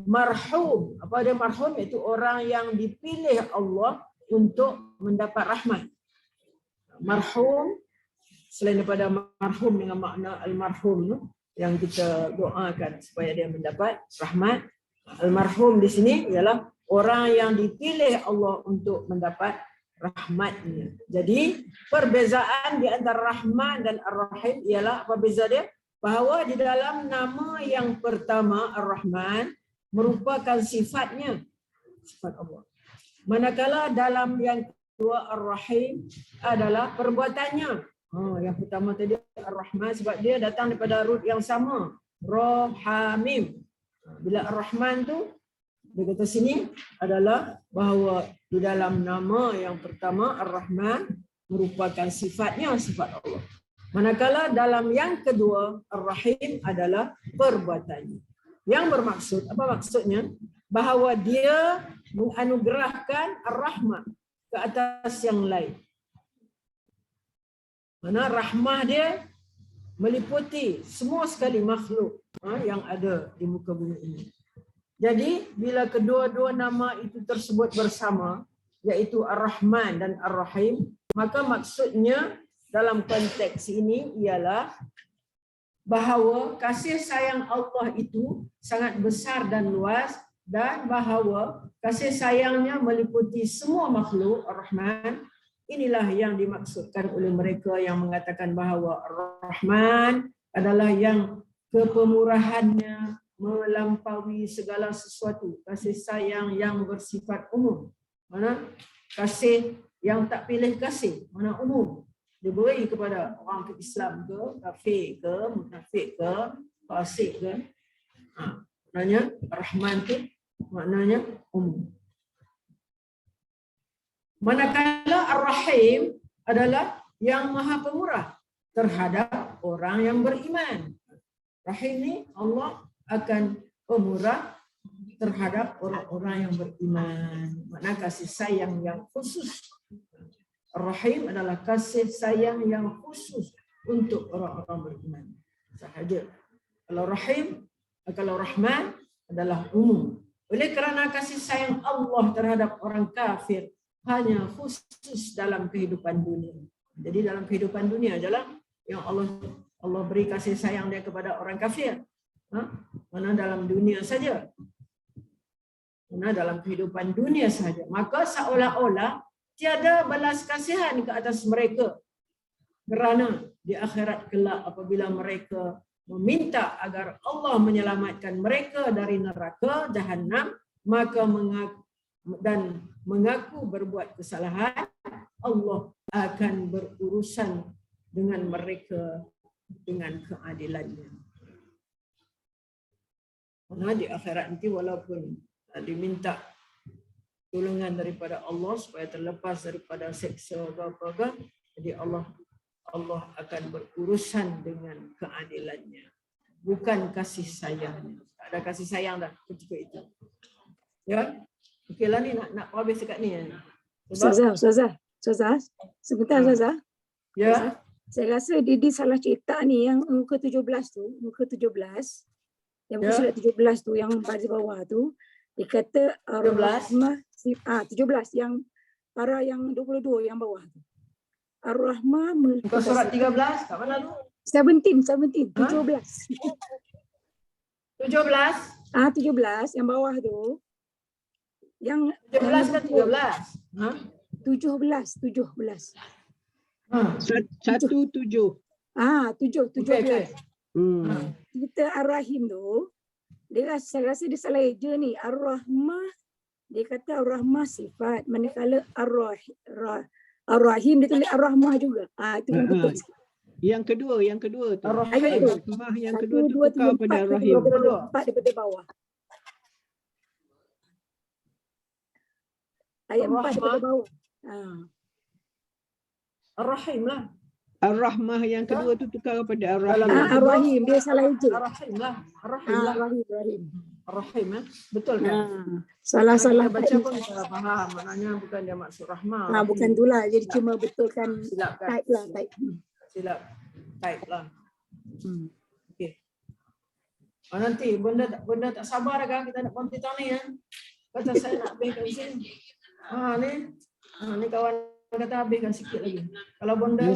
marhum. Apa dia marhum? Iaitu orang yang dipilih Allah untuk mendapat rahmat. Marhum, selain daripada marhum dengan makna almarhum yang kita doakan supaya dia mendapat rahmat, almarhum di sini ialah orang yang dipilih Allah untuk mendapat rahmatnya. Jadi perbezaan di antara Rahman dan Ar-Rahim ialah apa beza dia? Bahawa di dalam nama yang pertama Ar-Rahman merupakan sifatnya, sifat Allah. Manakala dalam yang kedua Ar-Rahim adalah perbuatannya. Yang pertama tadi Ar-Rahman sebab dia datang daripada root yang sama, Ra, Ha, Mim. Bila Ar-Rahman tu dia kata sini adalah bahawa di dalam nama yang pertama Ar-Rahman merupakan sifatnya, sifat Allah. Manakala dalam yang kedua Ar-Rahim adalah perbuatannya. Yang bermaksud, apa maksudnya? Bahawa dia menganugerahkan Ar-Rahmah ke atas yang lain. Mana rahmah dia meliputi semua sekali makhluk yang ada di muka bumi ini. Jadi bila kedua-dua nama itu tersebut bersama, iaitu Ar-Rahman dan Ar-Rahim, maka maksudnya dalam konteks ini ialah bahawa kasih sayang Allah itu sangat besar dan luas dan bahawa kasih sayangnya meliputi semua makhluk. Ar-Rahman, inilah yang dimaksudkan oleh mereka yang mengatakan bahawa Ar-Rahman adalah yang kepemurahannya melampaui segala sesuatu, kasih sayang yang bersifat umum. Mana kasih yang tak pilih kasih, mana umum. Diberi kepada orang Islam ke, kafir ke, munafik ke, fasik ke. Maknanya Rahman tu maknanya umum. Manakala Ar-Rahim adalah yang Maha Pemurah terhadap orang yang beriman. Rahim ni Allah akan pemurah terhadap orang-orang yang beriman. Makna kasih sayang yang khusus. Ar-Rahim adalah kasih sayang yang khusus untuk orang-orang beriman sahaja. Kalau Rahim, kalau Rahman adalah umum. Oleh kerana kasih sayang Allah terhadap orang kafir hanya khusus dalam kehidupan dunia. Jadi dalam kehidupan dunia adalah yang Allah beri kasih sayang dia kepada orang kafir. Mana dalam dunia saja. Mana dalam kehidupan dunia saja. Maka seolah-olah tiada belas kasihan ke atas mereka. Kerana di akhirat kelak apabila mereka meminta agar Allah menyelamatkan mereka dari neraka Jahannam, maka mengaku berbuat kesalahan, Allah akan berurusan dengan mereka dengan keadilannya. Karena di akhirat nanti walaupun diminta tolongan daripada Allah supaya terlepas daripada seksa apa-apa, jadi Allah akan berurusan dengan keadilannya, bukan kasih sayangnya. Tak ada kasih sayang dah ketika itu. Ya, okeylah ni nak habis dekat ni. Ustazah, sebentar Ustazah. Ya. Saya rasa Didi salah cetak ni yang muka 17 tu, muka 17. Yang muka surat 17 tu yang baris bawah tu, dia kata 17 yang para yang 22 yang bawah tu. Ar-Rahmah Muka surat 13 kat mana tu? 17, 17. 17. 17 yang bawah tu. Yang 17 ke 13? Ha? 17. 17. 17. Okay. Kita Ar-Rahim tu, saya rasa dia salah eja ni. Ar-Rahmah, dia kata Ar-Rahmah sifat. Manakala Ar-Rahim dia tulis Ar-Rahmah juga. Itu pun betul. Yang kedua tu. Ar-Rahim. Rahmah yang kedua tu tukar pada Ar-Rahim. 4 daripada bawah. Ayat 4 daripada bawah. Ar-Rahim lah. Ar-Rahmah yang kedua tu tukar pada Ar-Rahim. Ar-Rahim, dia salah eja. Ar-Rahim lah. Ar-Rahim betul kan? Salah Kita baca pun kita faham, maknanya bukan dia maksud rahmah. bukan itulah, jadi cuma betulkan Silapkan. type. Silap type lah. Okey. Nanti benda tak sabar kan kita nak komputer ni ya. Kata saya nak habiskan sini. Ni kawan kata habiskan sikit lagi. Kalau benda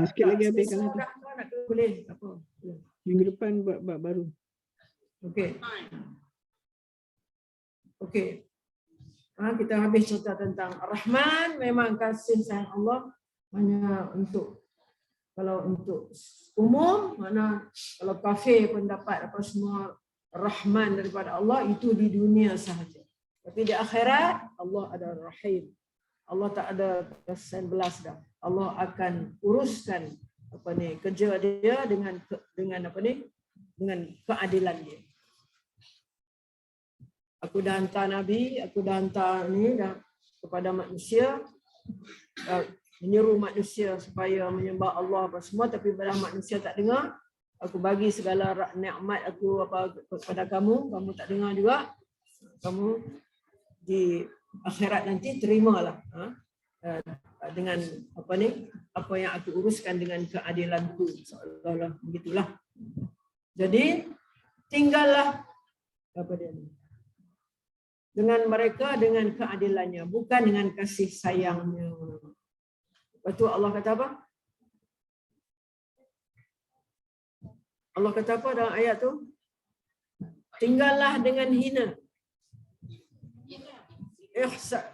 sikit lagi habiskan nanti. Nak boleh apa? Minggu depan buat baru. Okey. Kita habis cerita tentang Ar-Rahman, memang kasih sayang Allah hanya kalau untuk umum, mana kalau kafir pun dapat apa semua Rahman daripada Allah, itu di dunia sahaja. Tapi di akhirat Allah ada Rahim. Allah tak ada kesan belas dah. Allah akan uruskan kerja dia dengan keadilan dia. Aku dah hantar Nabi, aku dah hantar kepada manusia, menyuruh manusia supaya menyembah Allah apa semua, tapi bila manusia tak dengar, aku bagi segala nikmat aku kepada kamu tak dengar juga, kamu di akhirat nanti terimalah dengan apa yang aku uruskan dengan keadilanku, seolah-olah begitulah. Jadi tinggallah dengan mereka dengan keadilannya, bukan dengan kasih sayangnya. Lepas tu Allah kata apa? Allah kata apa dalam ayat tu? Tinggallah dengan hina.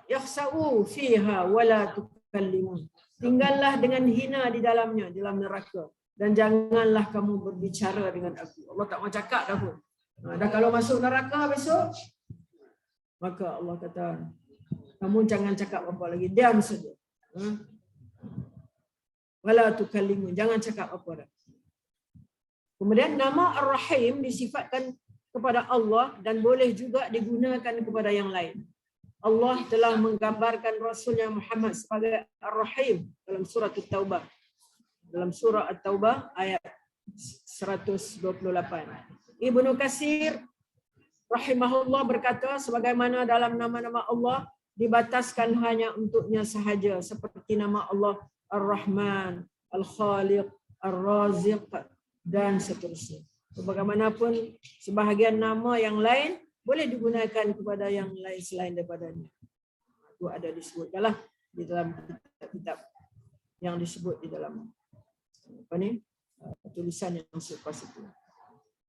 Yakhsa'u fiha wala tukallimun. Tinggallah dengan hina di dalamnya, dalam neraka, dan janganlah kamu berbicara dengan aku. Allah tak mau cakap dah pun. Dah kalau masuk neraka besok, maka Allah kata kamu jangan cakap apa lagi, diam saja. Wala tukallimun, jangan cakap apa dah. Kemudian nama Ar-Rahim disifatkan kepada Allah dan boleh juga digunakan kepada yang lain. Allah telah menggambarkan Rasulnya Muhammad sebagai Ar-Rahim dalam surah At-Taubah. Dalam surah At-Taubah ayat 128. Ibnu Katsir rahimahullah berkata, sebagaimana dalam nama-nama Allah dibataskan hanya untuknya sahaja, seperti nama Allah Ar-Rahman, Al-Khaliq, Ar-Raziq dan seterusnya. Bagaimanapun sebahagian nama yang lain boleh digunakan kepada yang lain selain daripadanya. Itu ada disebutkanlah di dalam kitab-kitab yang disebut di dalam tulisan yang selepas itu.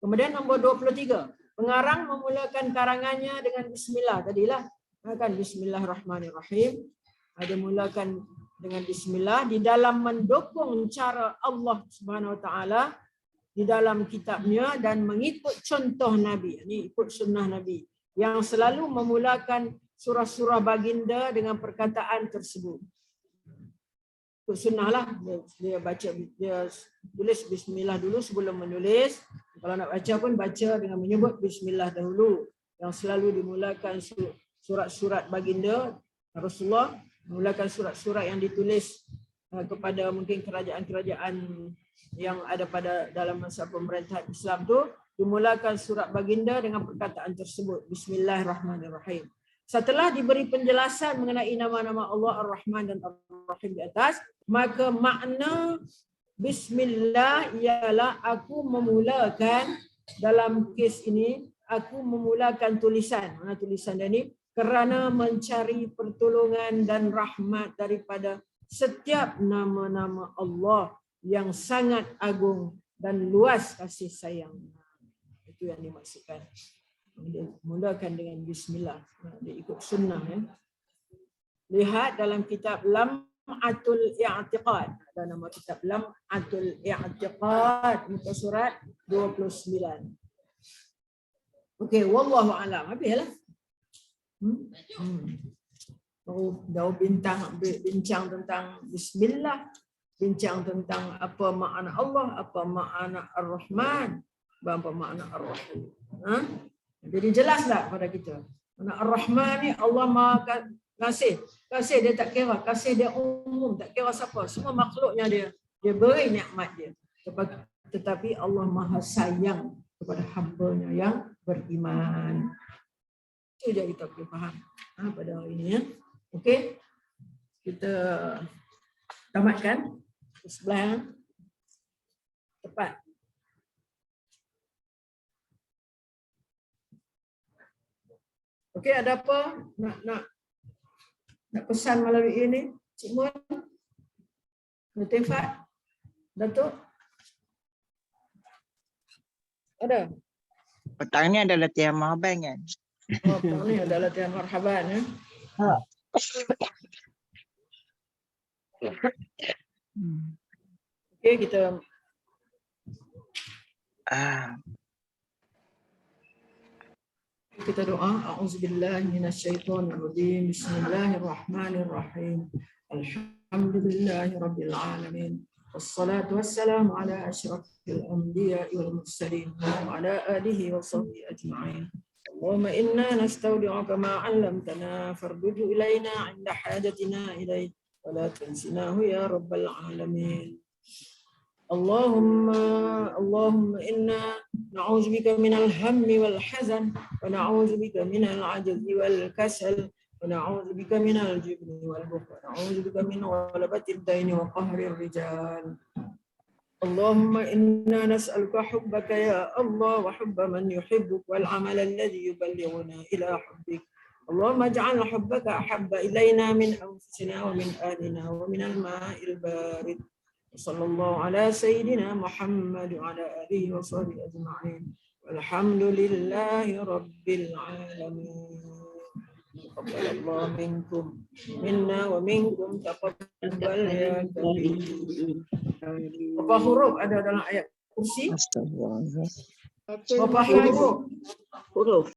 Kemudian nombor 23, pengarang memulakan karangannya dengan bismillah. Tadilah kan bismillahirrahmanirrahim. Ada mulakan dengan bismillah di dalam mendukung cara Allah Subhanahu Wa Taala di dalam kitabnya dan mengikut contoh Nabi. Ini ikut sunnah Nabi yang selalu memulakan surah-surah baginda dengan perkataan tersebut. Ikut sunnah lah. Dia baca, dia tulis bismillah dulu sebelum menulis. Kalau nak baca pun baca dengan menyebut bismillah dahulu. Yang selalu dimulakan surat-surat baginda Rasulullah, memulakan surat-surat yang ditulis kepada mungkin kerajaan-kerajaan yang ada pada dalam masa pemerintahan Islam tu, dimulakan surat baginda dengan perkataan tersebut, Bismillahirrahmanirrahim. Setelah diberi penjelasan mengenai nama-nama Allah Ar-Rahman dan Ar-Rahim di atas, maka makna Bismillah ialah aku memulakan, dalam kes ini, aku memulakan tulisan. Mana tulisan dia ni? Kerana mencari pertolongan dan rahmat daripada setiap nama-nama Allah yang sangat agung dan luas kasih sayang. Itu yang dimaksudkan. Dia mulakan dengan bismillah. Dia ikut sunnah. Ya. Lihat dalam kitab Lam'atul I'tiqad. Ada nama kitab Lam'atul I'tiqad. Muka surat 29. Okey, wallahu a'lam. Habislah. Dah bincang tentang bismillah, bincang tentang apa makna Allah, apa makna Ar-Rahman, apa makna Ar-Rahim. Jadi jelas tak pada kita? Makna Ar-Rahman ni Allah Maha kasih. Kasih dia tak kira, kasih dia umum, tak kira siapa. Semua makhluknya dia beri nikmat dia. Tetapi Allah Maha sayang kepada hamba-Nya yang beriman. Itu je kita perlu faham pada hari ini. Ya. Okey, kita tamatkan sebelah tepat. Okey, ada apa nak pesan melalui ini? Cik Mun, Datuk Fat, Datuk, ada? Petang ni ada latihan marhaban kan? Oh, petang ni ada latihan marhaban. Ya? Okey, kita doa. A'udzubillahi minasyaitonirrajim. Bismillahirrahmanirrahim. Alhamdulillahirabbil alamin. Wassalatu wassalamu ala asyrafil anbiya'i wal mursalin wa ala alihi wa sahbihi ajma'in. اللهم إنا نستودعك ما علمتنا فارده إلينا عند حاجتنا إليه ولا تنسناه يا رب العالمين. اللهم إنا نعوذ بك من الهم والحزن ونعوذ بك من العجز والكسل ونعوذ بك من الجبن والبخل ونعوذ بك من غلبة الدين وقهر الرجال. اللهم إنا نسألك حبك يا الله وحب من يحبك والعمل الذي يبلغنا إلى حبك. اللهم اجعل حبك أحب إلينا من أنفسنا ومن أهلنا ومن الماء البارد. وصلى الله على سيدنا محمد وعلى آله وصحبه أجمعين والحمد لله رب العالمين. تقبل الله منكم منا ومنكم تقبل يا كريم. Berapa huruf ada dalam ayat kursi? Astagfirullah. Berapa huruf?